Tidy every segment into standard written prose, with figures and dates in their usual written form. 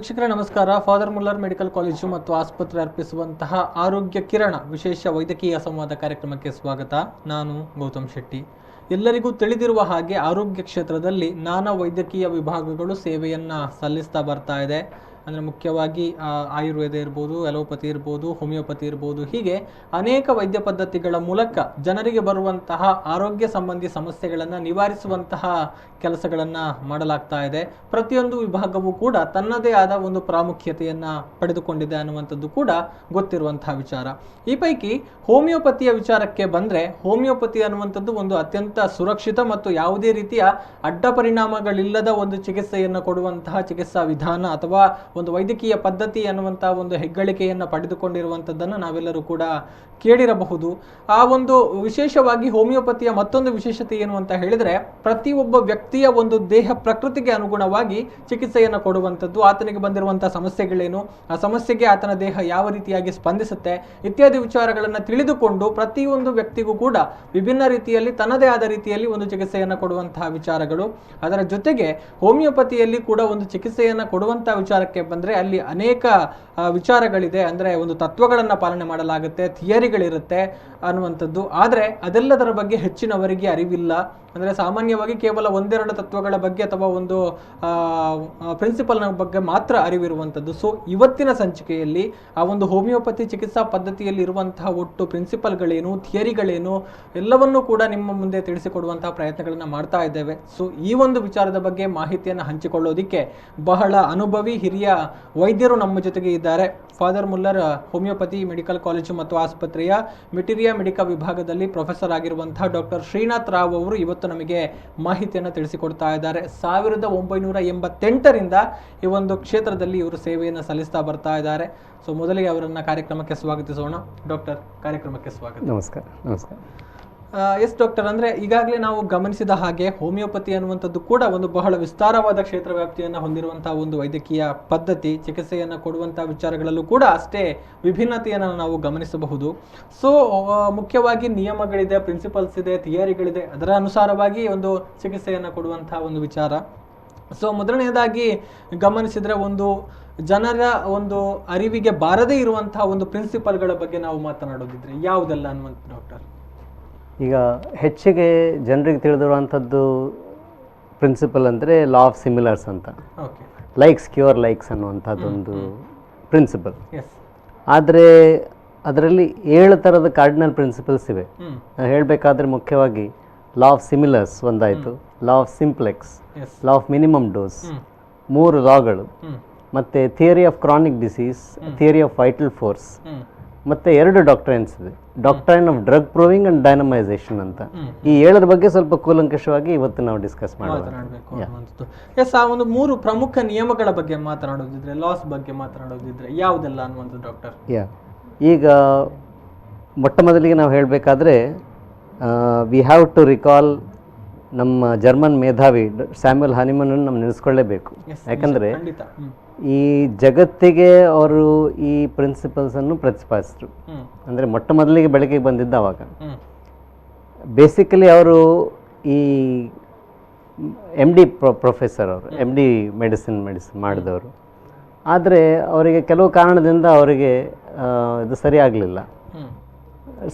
ವೀಕ್ಷಕರೇ ನಮಸ್ಕಾರ. Father Muller medical college ಮತ್ತು ಆಸ್ಪತ್ರೆ ಅರ್ಪಿಸುವಂತಹ ಆರೋಗ್ಯ ಕಿರಣ ವಿಶೇಷ ವೈದ್ಯಕೀಯ ಸಂವಾದ ಕಾರ್ಯಕ್ರಮಕ್ಕೆ ಸ್ವಾಗತ. ನಾನು ಗೌತಮ್ ಶೆಟ್ಟಿ. ಎಲ್ಲರಿಗೂ ತಿಳಿದಿರುವ ಹಾಗೆ ಆರೋಗ್ಯ ಕ್ಷೇತ್ರದಲ್ಲಿ ನಾನಾ ವೈದ್ಯಕೀಯ ವಿಭಾಗಗಳು ಸೇವೆಯನ್ನು ಸಲ್ಲಿಸ್ತಾ ಬರ್ತಾ ಇದೆ. ಅಂದರೆ ಮುಖ್ಯವಾಗಿ ಆಯುರ್ವೇದ ಇರ್ಬೋದು, ಅಲೋಪತಿ ಇರ್ಬೋದು, ಹೋಮಿಯೋಪತಿ ಇರ್ಬೋದು, ಹೀಗೆ ಅನೇಕ ವೈದ್ಯ ಪದ್ಧತಿಗಳ ಮೂಲಕ ಜನರಿಗೆ ಬರುವಂತಹ ಆರೋಗ್ಯ ಸಂಬಂಧಿ ಸಮಸ್ಯೆಗಳನ್ನು ನಿವಾರಿಸುವಂತಹ ಕೆಲಸಗಳನ್ನು ಮಾಡಲಾಗ್ತಾ ಇದೆ. ಪ್ರತಿಯೊಂದು ವಿಭಾಗವೂ ಕೂಡ ತನ್ನದೇ ಆದ ಒಂದು ಪ್ರಾಮುಖ್ಯತೆಯನ್ನು ಪಡೆದುಕೊಂಡಿದೆ ಅನ್ನುವಂಥದ್ದು ಕೂಡ ಗೊತ್ತಿರುವಂತಹ ವಿಚಾರ. ಈ ಪೈಕಿ ಹೋಮಿಯೋಪತಿಯ ವಿಚಾರಕ್ಕೆ ಬಂದರೆ, ಹೋಮಿಯೋಪತಿ ಅನ್ನುವಂಥದ್ದು ಒಂದು ಅತ್ಯಂತ ಸುರಕ್ಷಿತ ಮತ್ತು ಯಾವುದೇ ರೀತಿಯ ಅಡ್ಡ ಪರಿಣಾಮಗಳಿಲ್ಲದ ಒಂದು ಚಿಕಿತ್ಸೆಯನ್ನು ಕೊಡುವಂತಹ ಚಿಕಿತ್ಸಾ ವಿಧಾನ ಅಥವಾ ಒಂದು ವೈದ್ಯಕೀಯ ಪದ್ಧತಿ ಅನ್ನುವಂತಹ ಒಂದು ಹೆಗ್ಗಳಿಕೆಯನ್ನು ಪಡೆದುಕೊಂಡಿರುವಂಥದ್ದನ್ನು ನಾವೆಲ್ಲರೂ ಕೂಡ ಕೇಳಿರಬಹುದು. ಆ ಒಂದು ವಿಶೇಷವಾಗಿ ಹೋಮಿಯೋಪತಿಯ ಮತ್ತೊಂದು ವಿಶೇಷತೆ ಏನು ಅಂತ ಹೇಳಿದರೆ, ಪ್ರತಿಯೊಬ್ಬ ವ್ಯಕ್ತಿಯ ಒಂದು ದೇಹ ಪ್ರಕೃತಿಗೆ ಅನುಗುಣವಾಗಿ ಚಿಕಿತ್ಸೆಯನ್ನು ಕೊಡುವಂಥದ್ದು. ಆತನಿಗೆ ಬಂದಿರುವಂತಹ ಸಮಸ್ಯೆಗಳೇನು, ಆ ಸಮಸ್ಯೆಗೆ ಆತನ ದೇಹ ಯಾವ ರೀತಿಯಾಗಿ ಸ್ಪಂದಿಸುತ್ತೆ ಇತ್ಯಾದಿ ವಿಚಾರಗಳನ್ನು ತಿಳಿದುಕೊಂಡು ಪ್ರತಿಯೊಂದು ವ್ಯಕ್ತಿಗೂ ಕೂಡ ವಿಭಿನ್ನ ರೀತಿಯಲ್ಲಿ ತನ್ನದೇ ಆದ ರೀತಿಯಲ್ಲಿ ಒಂದು ಚಿಕಿತ್ಸೆಯನ್ನು ಕೊಡುವಂತಹ ವಿಚಾರಗಳು. ಅದರ ಜೊತೆಗೆ ಹೋಮಿಯೋಪತಿಯಲ್ಲಿ ಕೂಡ ಒಂದು ಚಿಕಿತ್ಸೆಯನ್ನು ಕೊಡುವಂತಹ ವಿಚಾರಕ್ಕೆ ಬಂದರೆ ಅಲ್ಲಿ ಅನೇಕ ವಿಚಾರಗಳಿದೆ. ಅಂದರೆ ಒಂದು ತತ್ವಗಳನ್ನು ಪಾಲನೆ ಮಾಡಲಾಗುತ್ತೆ, ಥಿಯರಿಗಳಿರುತ್ತೆ ಅನ್ನುವಂಥದ್ದು. ಆದರೆ ಅದೆಲ್ಲದರ ಬಗ್ಗೆ ಹೆಚ್ಚಿನವರಿಗೆ ಅರಿವಿಲ್ಲ. ಅಂದರೆ ಸಾಮಾನ್ಯವಾಗಿ ಕೇವಲ ಒಂದೆರಡು ತತ್ವಗಳ ಬಗ್ಗೆ ಅಥವಾ ಒಂದು ಪ್ರಿನ್ಸಿಪಲ್ನ ಬಗ್ಗೆ ಮಾತ್ರ ಅರಿವಿರುವಂಥದ್ದು. ಸೊ ಇವತ್ತಿನ ಸಂಚಿಕೆಯಲ್ಲಿ ಆ ಒಂದು ಹೋಮಿಯೋಪತಿ ಚಿಕಿತ್ಸಾ ಪದ್ಧತಿಯಲ್ಲಿ ಇರುವಂತಹ ಒಟ್ಟು ಪ್ರಿನ್ಸಿಪಲ್ಗಳೇನು, ಥಿಯರಿಗಳೇನು ಎಲ್ಲವನ್ನೂ ಕೂಡ ನಿಮ್ಮ ಮುಂದೆ ತಿಳಿಸಿಕೊಡುವಂತಹ ಪ್ರಯತ್ನಗಳನ್ನು ಮಾಡ್ತಾ ಇದ್ದೇವೆ. ಸೊ ಈ ಒಂದು ವಿಚಾರದ ಬಗ್ಗೆ ಮಾಹಿತಿಯನ್ನು ಹಂಚಿಕೊಳ್ಳೋದಿಕ್ಕೆ ಬಹಳ ಅನುಭವಿ ಹಿರಿಯ ವೈದ್ಯರು ನಮ್ಮ ಜೊತೆಗೆ ಇದ್ದಾರೆ. Father Muller homeopathy medical college ಮತ್ತು ಆಸ್ಪತ್ರೆಯ ಮೆಟೀರಿಯಾ ಮೆಡಿಕಾ ವಿಭಾಗದಲ್ಲಿ ಪ್ರೊಫೆಸರ್ ಆಗಿರುವಂತಹ ಡಾಕ್ಟರ್ ಶ್ರೀನಾಥ್ ರಾವ್ ಅವರು ಇವತ್ತು ನಮಗೆ ಮಾಹಿತಿಯನ್ನು ತಿಳಿಸಿಕೊಡ್ತಾ ಇದ್ದಾರೆ. 1988ರಿಂದ ಈ ಒಂದು ಕ್ಷೇತ್ರದಲ್ಲಿ ಇವರು ಸೇವೆಯನ್ನು ಸಲ್ಲಿಸ್ತಾ ಬರ್ತಾ ಇದ್ದಾರೆ. ಸೊ ಮೊದಲಿಗೆ ಅವರನ್ನು ಕಾರ್ಯಕ್ರಮಕ್ಕೆ ಸ್ವಾಗತಿಸೋಣ. ಡಾಕ್ಟರ್, ಕಾರ್ಯಕ್ರಮಕ್ಕೆ ಸ್ವಾಗತ. ನಮಸ್ಕಾರ. ನಮಸ್ಕಾರ. ಎಸ್ ಡಾಕ್ಟರ್, ಅಂದರೆ ಈಗಾಗಲೇ ನಾವು ಗಮನಿಸಿದ ಹಾಗೆ ಹೋಮಿಯೋಪತಿ ಅನ್ನುವಂಥದ್ದು ಕೂಡ ಒಂದು ಬಹಳ ವಿಸ್ತಾರವಾದ ಕ್ಷೇತ್ರ ವ್ಯಾಪ್ತಿಯನ್ನು ಹೊಂದಿರುವಂತಹ ಒಂದು ವೈದ್ಯಕೀಯ ಪದ್ಧತಿ. ಚಿಕಿತ್ಸೆಯನ್ನು ಕೊಡುವಂತಹ ವಿಚಾರಗಳಲ್ಲೂ ಕೂಡ ಅಷ್ಟೇ ವಿಭಿನ್ನತೆಯನ್ನು ನಾವು ಗಮನಿಸಬಹುದು. ಸೊ ಮುಖ್ಯವಾಗಿ ನಿಯಮಗಳಿದೆ, ಪ್ರಿನ್ಸಿಪಲ್ಸ್ ಇದೆ, ಥಿಯರಿಗಳಿದೆ. ಅದರ ಅನುಸಾರವಾಗಿ ಒಂದು ಚಿಕಿತ್ಸೆಯನ್ನು ಕೊಡುವಂತಹ ಒಂದು ವಿಚಾರ. ಸೊ ಮೊದಲನೆಯದಾಗಿ ಗಮನಿಸಿದರೆ, ಒಂದು ಜನರ ಒಂದು ಅರಿವಿಗೆ ಬಾರದೇ ಇರುವಂತಹ ಒಂದು ಪ್ರಿನ್ಸಿಪಲ್ಗಳ ಬಗ್ಗೆ ನಾವು ಮಾತನಾಡೋದಿದ್ರೆ ಯಾವುದೆಲ್ಲ ಅನ್ನುವಂಥ ಡಾಕ್ಟರ್? ಈಗ ಹೆಚ್ಚಿಗೆ ಜನರಿಗೆ ತಿಳಿದಿರುವಂಥದ್ದು ಪ್ರಿನ್ಸಿಪಲ್ ಅಂದರೆ ಲಾ ಆಫ್ ಸಿಮಿಲರ್ಸ್ ಅಂತ. ಲೈಕ್ಸ್ ಕ್ಯೂರ್ ಲೈಕ್ಸ್ ಅನ್ನುವಂಥದ್ದೊಂದು ಪ್ರಿನ್ಸಿಪಲ್. ಆದರೆ ಅದರಲ್ಲಿ 7 ಥರದ ಕಾರ್ಡಿನಲ್ ಪ್ರಿನ್ಸಿಪಲ್ಸ್ ಇವೆ. ಹೇಳಬೇಕಾದ್ರೆ ಮುಖ್ಯವಾಗಿ ಲಾ ಆಫ್ ಸಿಮಿಲರ್ಸ್ ಒಂದಾಯಿತು, law of simplex, law of minimum dose, 3 ಲಾಗಳು, ಮತ್ತು theory of chronic disease, theory of vital force, ಮತ್ತು 2 ಡಾಕ್ಟ್ರೈನ್ಸ್ ಇದೆ, doctrine of drug proving and dynamisation ಅಂತ. ಈ 7 ಬಗ್ಗೆ ಸ್ವಲ್ಪ ಕೂಲಂಕಷವಾಗಿ ಇವತ್ತು ನಾವು ಡಿಸ್ಕಸ್ ಮಾತನಾಡಬೇಕು. ಎಸ್, ಆ ಒಂದು 3 ಪ್ರಮುಖ ನಿಯಮಗಳ ಬಗ್ಗೆ ಮಾತನಾಡೋದಿದ್ರೆ, ಲಾಸ್ ಬಗ್ಗೆ ಮಾತನಾಡೋದಿದ್ರೆ ಯಾವುದೆಲ್ಲ ಅನ್ನುವಂಥ ಡಾಕ್ಟರ್? ಈಗ ಮೊಟ್ಟ ಮೊದಲಿಗೆ ನಾವು ಹೇಳಬೇಕಾದ್ರೆ ವಿ ಹ್ಯಾವ್ ಟು ರಿಕಾಲ್ ನಮ್ಮ ಜರ್ಮನ್ ಮೇಧಾವಿ ಸ್ಯಾಮ್ಯುಯಲ್ ಹನಿಮನ್ ನಾವು ನೆನೆಸ್ಕೊಳ್ಳೇಬೇಕು. ಯಾಕಂದರೆ ಈ ಜಗತ್ತಿಗೆ ಅವರು ಈ ಪ್ರಿನ್ಸಿಪಲ್ಸನ್ನು ಪ್ರತಿಪಾದಿಸಿದ್ರು. ಅಂದರೆ ಮೊಟ್ಟ ಮೊದಲಿಗೆ ಬೆಳಕಿಗೆ ಬಂದಿದ್ದ ಅವಾಗ. ಬೇಸಿಕಲಿ ಅವರು ಈ MD ಪ್ರೊಫೆಸರ್, ಅವರು MD ಮೆಡಿಸಿನ್ ಮಾಡಿದವರು. ಆದರೆ ಅವರಿಗೆ ಕೆಲವು ಕಾರಣದಿಂದ ಅವರಿಗೆ ಇದು ಸರಿ ಆಗಲಿಲ್ಲ,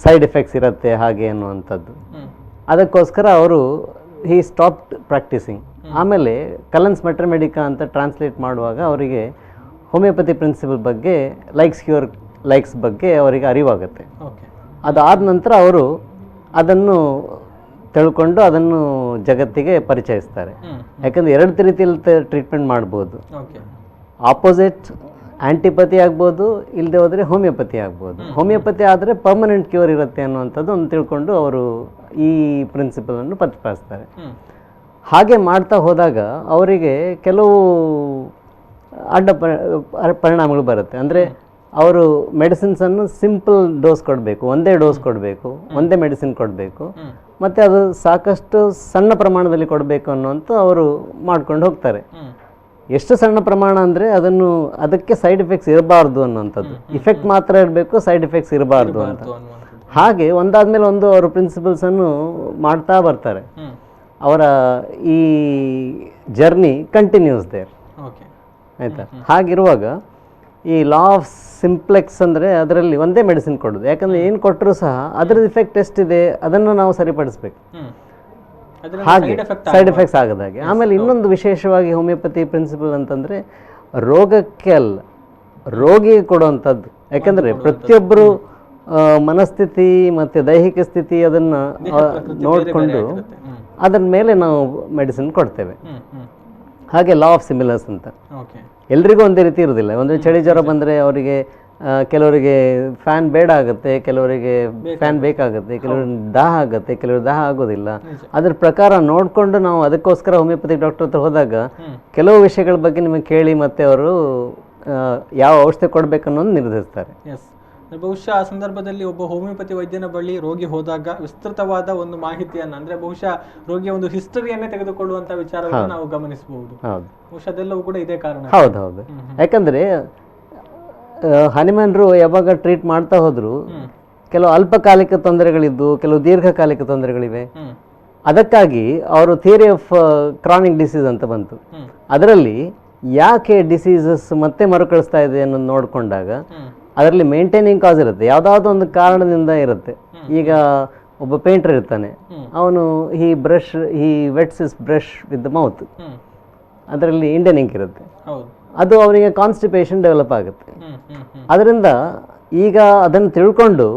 ಸೈಡ್ ಎಫೆಕ್ಟ್ಸ್ ಇರುತ್ತೆ ಹಾಗೆ ಅನ್ನುವಂಥದ್ದು. ಅದಕ್ಕೋಸ್ಕರ ಅವರು ಹಿ ಸ್ಟಾಪ್ಡ್ ಪ್ರಾಕ್ಟೀಸಿಂಗ್. ಆಮೇಲೆ ಕಲನ್ಸ್ ಮೆಟ್ರಮೆಡಿಕಾ ಅಂತ ಟ್ರಾನ್ಸ್ಲೇಟ್ ಮಾಡುವಾಗ ಅವರಿಗೆ ಹೋಮಿಯೋಪತಿ ಪ್ರಿನ್ಸಿಪಲ್ ಬಗ್ಗೆ, ಲೈಕ್ಸ್ ಕ್ಯೂರ್ ಲೈಕ್ಸ್ ಬಗ್ಗೆ ಅವರಿಗೆ ಅರಿವಾಗುತ್ತೆ. ಅದಾದ ನಂತರ ಅವರು ಅದನ್ನು ತಿಳ್ಕೊಂಡು ಅದನ್ನು ಜಗತ್ತಿಗೆ ಪರಿಚಯಿಸ್ತಾರೆ. ಯಾಕಂದರೆ 2 ರೀತಿಯಲ್ಲಿ ಟ್ರೀಟ್ಮೆಂಟ್ ಮಾಡ್ಬೋದು. ಆಪೋಸಿಟ್ ಆ್ಯಂಟಿಪತಿ ಆಗ್ಬೋದು, ಇಲ್ಲದೆ ಹೋದರೆ ಹೋಮಿಯೋಪತಿ ಆಗ್ಬೋದು. ಹೋಮಿಯೋಪತಿ ಆದರೆ ಪರ್ಮನೆಂಟ್ ಕ್ಯೂರ್ ಇರುತ್ತೆ ಅನ್ನುವಂಥದ್ದು ಒಂದು ತಿಳ್ಕೊಂಡು ಅವರು ಈ ಪ್ರಿನ್ಸಿಪಲನ್ನು ಪ್ರತಿಪಾದಿಸ್ತಾರೆ. ಹಾಗೆ ಮಾಡ್ತಾ ಹೋದಾಗ ಅವರಿಗೆ ಕೆಲವು ಅಡ್ಡ ಪರಿಣಾಮಗಳು ಬರುತ್ತೆ. ಅಂದರೆ ಅವರು ಮೆಡಿಸಿನ್ಸನ್ನು ಸಿಂಪಲ್ ಡೋಸ್ ಕೊಡಬೇಕು, ಒಂದೇ ಡೋಸ್ ಕೊಡಬೇಕು, ಒಂದೇ ಮೆಡಿಸಿನ್ ಕೊಡಬೇಕು, ಮತ್ತು ಅದು ಸಾಕಷ್ಟು ಸಣ್ಣ ಪ್ರಮಾಣದಲ್ಲಿ ಕೊಡಬೇಕು ಅನ್ನುವಂಥ ಅವರು ಮಾಡ್ಕೊಂಡು ಹೋಗ್ತಾರೆ. ಎಷ್ಟು ಸಣ್ಣ ಪ್ರಮಾಣ ಅಂದರೆ ಅದಕ್ಕೆ ಸೈಡ್ ಎಫೆಕ್ಟ್ಸ್ ಇರಬಾರ್ದು ಅನ್ನುವಂಥದ್ದು. ಇಫೆಕ್ಟ್ ಮಾತ್ರ ಇರಬೇಕು, ಸೈಡ್ ಎಫೆಕ್ಟ್ಸ್ ಇರಬಾರ್ದು ಅಂತ. ಹಾಗೆ ಒಂದಾದ್ಮೇಲೆ ಒಂದು ಅವರು ಪ್ರಿನ್ಸಿಪಲ್ಸನ್ನು ಮಾಡ್ತಾ ಬರ್ತಾರೆ. ಅವರ ಈ ಜರ್ನಿ ಕಂಟಿನ್ಯೂಸ್ ದೇರ್. ಆಯಿತಾ. ಹಾಗಿರುವಾಗ ಈ ಲಾ ಆಫ್ ಸಿಂಪ್ಲೆಕ್ಸ್ ಅಂದರೆ ಅದರಲ್ಲಿ ಒಂದೇ ಮೆಡಿಸಿನ್ ಕೊಡೋದು. ಯಾಕಂದರೆ ಏನು ಕೊಟ್ಟರೂ ಸಹ ಅದರದ್ದು ಇಫೆಕ್ಟ್ ಎಷ್ಟಿದೆ ಅದನ್ನು ನಾವು ಸರಿಪಡಿಸ್ಬೇಕು, ಹಾಗೆ ಸೈಡ್ ಎಫೆಕ್ಟ್ಸ್ ಆಗದಾಗೆ. ಆಮೇಲೆ ಇನ್ನೊಂದು ವಿಶೇಷವಾಗಿ ಹೋಮಿಯೋಪತಿ ಪ್ರಿನ್ಸಿಪಲ್ ಅಂತಂದರೆ ರೋಗಕ್ಕೆ ಅಲ್ಲ, ರೋಗಿಗೆ ಕೊಡುವಂಥದ್ದು. ಯಾಕಂದರೆ ಪ್ರತಿಯೊಬ್ಬರು ಮನಸ್ಥಿತಿ ಮತ್ತು ದೈಹಿಕ ಸ್ಥಿತಿ ಅದನ್ನು ನೋಡಿಕೊಂಡು ಅದರ ಮೇಲೆ ನಾವು ಮೆಡಿಸಿನ್ ಕೊಡ್ತೇವೆ. ಹಾಗೆ ಲಾ ಆಫ್ ಸಿಮಿಲರ್ಸ್ ಅಂತ ಎಲ್ರಿಗೂ ಒಂದೇ ರೀತಿ ಇರೋದಿಲ್ಲ. ಒಂದು ಚಳಿ ಜ್ವರ ಬಂದರೆ ಅವರಿಗೆ ಕೆಲವರಿಗೆ ಫ್ಯಾನ್ ಬೇಡ ಆಗುತ್ತೆ, ಕೆಲವರಿಗೆ ಫ್ಯಾನ್ ಬೇಕಾಗುತ್ತೆ, ಕೆಲವರಿಗೆ ದಾಹ ಆಗುತ್ತೆ, ಕೆಲವರು ದಾಹ ಆಗೋದಿಲ್ಲ. ಅದ್ರ ಪ್ರಕಾರ ನೋಡಿಕೊಂಡು ನಾವು ಅದಕ್ಕೋಸ್ಕರ ಹೋಮಿಯೋಪತಿಕ್ ಡಾಕ್ಟರ್ ಹತ್ರ ಹೋದಾಗ ಕೆಲವು ವಿಷಯಗಳ ಬಗ್ಗೆ ನಿಮಗೆ ಕೇಳಿ ಮತ್ತೆ ಅವರು ಯಾವ ಔಷಧಿ ಕೊಡಬೇಕನ್ನೋದು ನಿರ್ಧರಿಸ್ತಾರೆ. ಬಹುಶಃ ಆ ಸಂದರ್ಭದಲ್ಲಿ ಒಬ್ಬ ಹೋಮಿಯೋಪತಿ ವೈದ್ಯನ ಬಳಿ ರೋಗಿ ಹೋದಾಗ ವಿಸ್ತೃತವಾದ ಒಂದು ಮಾಹಿತಿಯನ್ನು, ಅಂದ್ರೆ ಬಹುಶಃ ರೋಗಿಯ ಒಂದು ಹಿಸ್ಟರಿಯನ್ನೇ ತೆಗೆದುಕೊಳ್ಳುವಂತ ವಿಚಾರವನ್ನು ನಾವು ಗಮನಿಸಬಹುದು. ಬಹುಶಃ ಅದೆಲ್ಲವೂ ಕೂಡ ಇದೇ ಕಾರಣ. ಹೌದೌದು. ಯಾಕಂದ್ರೆ ಹನಿಮನ್ರು ಯಾವಾಗ ಟ್ರೀಟ್ ಮಾಡ್ತಾ ಹೋದ್ರು ಕೆಲವು ಅಲ್ಪಕಾಲಿಕ ತೊಂದರೆಗಳಿದ್ದು, ಕೆಲವು ದೀರ್ಘಕಾಲಿಕ ತೊಂದರೆಗಳಿವೆ. ಅದಕ್ಕಾಗಿ ಅವರು ಥಿಯರಿ ಆಫ್ ಕ್ರಾನಿಕ್ ಡಿಸೀಸ್ ಅಂತ ಬಂತು. ಅದರಲ್ಲಿ ಯಾಕೆ ಡಿಸೀಸಸ್ ಮತ್ತೆ ಮರುಕಳಿಸ್ತಾ ಇದೆ ಅನ್ನೋದು ನೋಡಿಕೊಂಡಾಗ ಅದರಲ್ಲಿ ಮೇಂಟೈನಿಂಗ್ ಕಾಸ್ ಇರುತ್ತೆ, ಯಾವುದಾದ್ರು ಒಂದು ಕಾರಣದಿಂದ ಇರುತ್ತೆ. ಈಗ ಒಬ್ಬ ಪೇಂಟರ್ ಇರ್ತಾನೆ, ಅವನು ಈ vets is brush with the mouth, ಅದರಲ್ಲಿ ಇಂಡಿಯನ್ ಇಂಕ್ ಇರುತ್ತೆ, ಅದು ಅವನಿಗೆ ಕಾನ್ಸ್ಟಿಪೇಷನ್ ಡೆವಲಪ್ ಆಗುತ್ತೆ. ಅದರಿಂದ ಈಗ ಅದನ್ನು ತಿಳ್ಕೊಂಡು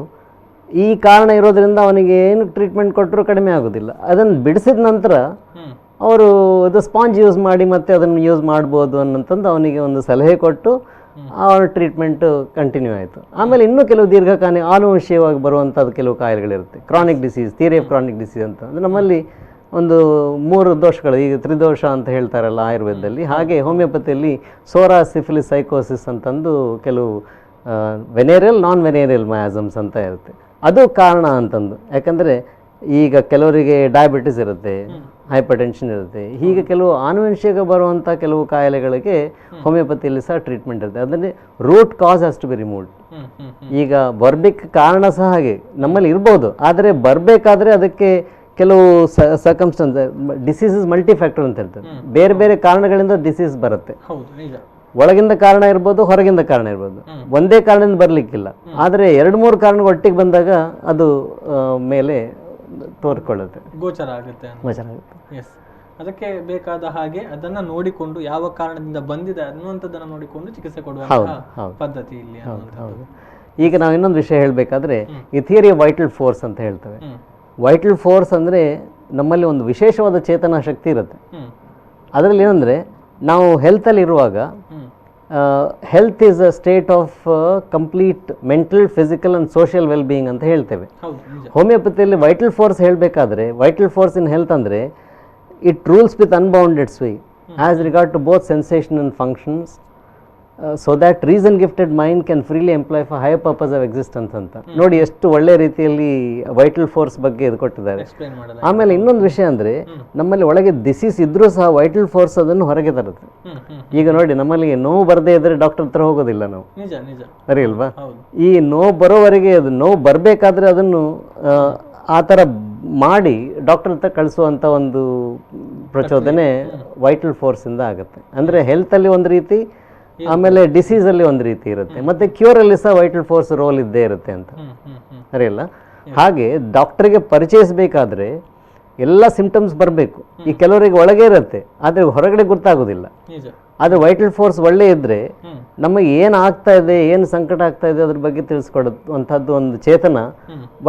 ಈ ಕಾರಣ ಇರೋದ್ರಿಂದ ಅವನಿಗೆ ಏನು ಟ್ರೀಟ್ಮೆಂಟ್ ಕೊಟ್ಟರು ಕಡಿಮೆ ಆಗೋದಿಲ್ಲ. ಅದನ್ನು ಬಿಡಿಸಿದ ನಂತರ ಅವರು ಅದು ಸ್ಪಾಂಜ್ ಯೂಸ್ ಮಾಡಿ ಮತ್ತೆ ಅದನ್ನು ಯೂಸ್ ಮಾಡ್ಬೋದು ಅನ್ನೋಂಥದ್ದು ಅವನಿಗೆ ಒಂದು ಸಲಹೆ ಕೊಟ್ಟು ಅವರ ಟ್ರೀಟ್ಮೆಂಟು ಕಂಟಿನ್ಯೂ ಆಯಿತು. ಆಮೇಲೆ ಇನ್ನೂ ಕೆಲವು ದೀರ್ಘಕಾಲಿಕ ಆನುವಂಶೀಯವಾಗಿ ಬರುವಂಥದ್ದು ಕೆಲವು ಕಾಯಿಲೆಗಳಿರುತ್ತೆ, chronic disease, theory of chronic disease ಅಂತ. ಅಂದರೆ ನಮ್ಮಲ್ಲಿ ಒಂದು 3 ದೋಷಗಳು, ಈಗ ತ್ರಿದೋಷ ಅಂತ ಹೇಳ್ತಾರಲ್ಲ ಆಯುರ್ವೇದದಲ್ಲಿ, ಹಾಗೆ ಹೋಮಿಯೋಪತಿಯಲ್ಲಿ ಸೋರಾ, ಸಿಫಿಲಿಸ್, ಸೈಕೋಸಿಸ್ ಅಂತಂದು ಕೆಲವು ವೆನೇರಿಯಲ್, ನಾನ್ ವೆನೇರಿಯಲ್ ಮಯಾಸಮ್ಸ್ ಅಂತ ಇರುತ್ತೆ. ಅದು ಕಾರಣ ಅಂತಂದು. ಯಾಕಂದರೆ ಈಗ ಕೆಲವರಿಗೆ ಡಯಾಬಿಟಿಸ್ ಇರುತ್ತೆ, ಹೈಪರ್ ಟೆನ್ಷನ್ ಇರುತ್ತೆ, ಹೀಗೆ ಕೆಲವು ಆನುವಂಶಿಕ ಬರುವಂಥ ಕೆಲವು ಕಾಯಿಲೆಗಳಿಗೆ ಹೋಮಿಯೋಪತಿಯಲ್ಲಿ ಸಹ ಟ್ರೀಟ್ಮೆಂಟ್ ಇರುತ್ತೆ. ಅದನ್ನೇ root cause has to be removed. ಈಗ ಬರಬೇಕು ಕಾರಣ ಸಹ ಹಾಗೆ ನಮ್ಮಲ್ಲಿ ಇರ್ಬೋದು, ಆದರೆ ಬರಬೇಕಾದ್ರೆ ಅದಕ್ಕೆ ಕೆಲವು ಸರ್ಕಮ್ಸ್ಟೆನ್ಸ್, ಡಿಸೀಸಸ್ ಮಲ್ಟಿಫ್ಯಾಕ್ಟರ್ ಅಂತ ಹೇಳ್ತಾರೆ. ಬೇರೆ ಬೇರೆ ಕಾರಣಗಳಿಂದ ಡಿಸೀಸ್ ಬರುತ್ತೆ. ಒಳಗಿಂದ ಕಾರಣ ಇರ್ಬೋದು, ಹೊರಗಿಂದ ಕಾರಣ ಇರ್ಬೋದು, ಒಂದೇ ಕಾರಣದಿಂದ ಬರಲಿಕ್ಕಿಲ್ಲ. ಆದರೆ 2-3 ಕಾರಣಗಳು ಒಟ್ಟಿಗೆ ಬಂದಾಗ ಅದು ಮೇಲೆ ತೋರ್ಕೊಳ್ಳುತ್ತೆ, ಗೋಚರ ಆಗುತ್ತೆ. ಅದಕ್ಕೆ ಬೇಕಾದ ಹಾಗೆ ಅದನ್ನ ನೋಡಿಕೊಂಡು ಯಾವ ಕಾರಣದಿಂದ ಬಂದಿದೆ ಅನ್ನುವಂಥದ್ದನ್ನು ನೋಡಿಕೊಂಡು ಚಿಕಿತ್ಸೆ ಕೊಡುವ ಪದ್ಧತಿ ಇಲ್ಲಿ. ಈಗ ನಾವು ಇನ್ನೊಂದು ವಿಷಯ ಹೇಳಬೇಕಾದ್ರೆ ಈ ಥಿಯರಿ ಆಫ್ ವೈಟಲ್ ಫೋರ್ಸ್ ಅಂತ ಹೇಳ್ತೇವೆ. ವೈಟಲ್ ಫೋರ್ಸ್ ಅಂದರೆ ನಮ್ಮಲ್ಲಿ ಒಂದು ವಿಶೇಷವಾದ ಚೇತನಾ ಶಕ್ತಿ ಇರುತ್ತೆ. ಅದರಲ್ಲಿ ಏನಂದರೆ ನಾವು ಹೆಲ್ತಲ್ಲಿ ಇರುವಾಗ health is a state of complete mental, physical and social well being ಅಂತ ಹೇಳ್ತೇವೆ. ಹೋಮಿಯೋಪತಿಯಲ್ಲಿ ವೈಟಲ್ ಫೋರ್ಸ್ ಹೇಳಬೇಕಾದ್ರೆ ವೈಟಲ್ ಫೋರ್ಸ್ ಇನ್ ಹೆಲ್ತ್ ಅಂದರೆ it rules with unbounded sway as regard to both sensation and functions, so that reason gifted mind can freely employ for higher purpose of existence ಅಂತ. ನೋಡಿ ಎಷ್ಟು ಒಳ್ಳೆ ರೀತಿಯಲ್ಲಿ vital force ಬಗ್ಗೆ ಇದು ಕೊಟ್ಟಿದ್ದಾರೆ. ಆಮೇಲೆ ಇನ್ನೊಂದು ವಿಷಯ ಅಂದರೆ ನಮ್ಮಲ್ಲಿ ಒಳಗೆ ಡಿಸೀಸ್ ಇದ್ರೂ ಸಹ ವೈಟಲ್ ಫೋರ್ಸ್ ಅದನ್ನು ಹೊರಗೆ ತರುತ್ತೆ. ಈಗ ನೋಡಿ ನಮ್ಮಲ್ಲಿ ನೋವು ಬರದೇ ಇದ್ರೆ ಡಾಕ್ಟರ್ ಹತ್ರ ಹೋಗೋದಿಲ್ಲ ನಾವು, ಸರಿ ಅಲ್ವಾ? ಈ ನೋವು ಬರೋವರೆಗೆ, ಅದು ನೋವು ಬರಬೇಕಾದ್ರೆ ಅದನ್ನು ಆ ಥರ ಮಾಡಿ ಡಾಕ್ಟರ್ ಹತ್ರ ಕಳಿಸುವಂಥ ಒಂದು ಪ್ರಚೋದನೆ ವೈಟಲ್ ಫೋರ್ಸಿಂದ ಆಗುತ್ತೆ. ಅಂದರೆ ಹೆಲ್ತಲ್ಲಿ ಒಂದು ರೀತಿ, ಆಮೇಲೆ ಡಿಸೀಸಲ್ಲಿ ಒಂದು ರೀತಿ ಇರುತ್ತೆ, ಮತ್ತು ಕ್ಯೂರಲ್ಲಿ ಸಹ ವೈಟಲ್ ಫೋರ್ಸ್ ರೋಲ್ ಇದ್ದೇ ಇರುತ್ತೆ ಅಂತ, ಸರಿ ಅಲ್ಲ? ಹಾಗೆ ಡಾಕ್ಟ್ರಿಗೆ ಪರಿಚಯಿಸಬೇಕಾದ್ರೆ ಎಲ್ಲ ಸಿಂಪ್ಟಮ್ಸ್ ಬರಬೇಕು. ಈ ಕೆಲವರಿಗೆ ಒಳಗೆ ಇರುತ್ತೆ ಆದರೆ ಹೊರಗಡೆ ಗೊತ್ತಾಗೋದಿಲ್ಲ. ಆದರೆ ವೈಟಲ್ ಫೋರ್ಸ್ ಒಳ್ಳೆ ಇದ್ದರೆ ನಮಗೆ ಏನು ಆಗ್ತಾ ಇದೆ, ಏನು ಸಂಕಟ ಆಗ್ತಾ ಇದೆ ಅದ್ರ ಬಗ್ಗೆ ತಿಳಿಸ್ಕೊಡುವಂಥದ್ದು ಒಂದು ಚೇತನ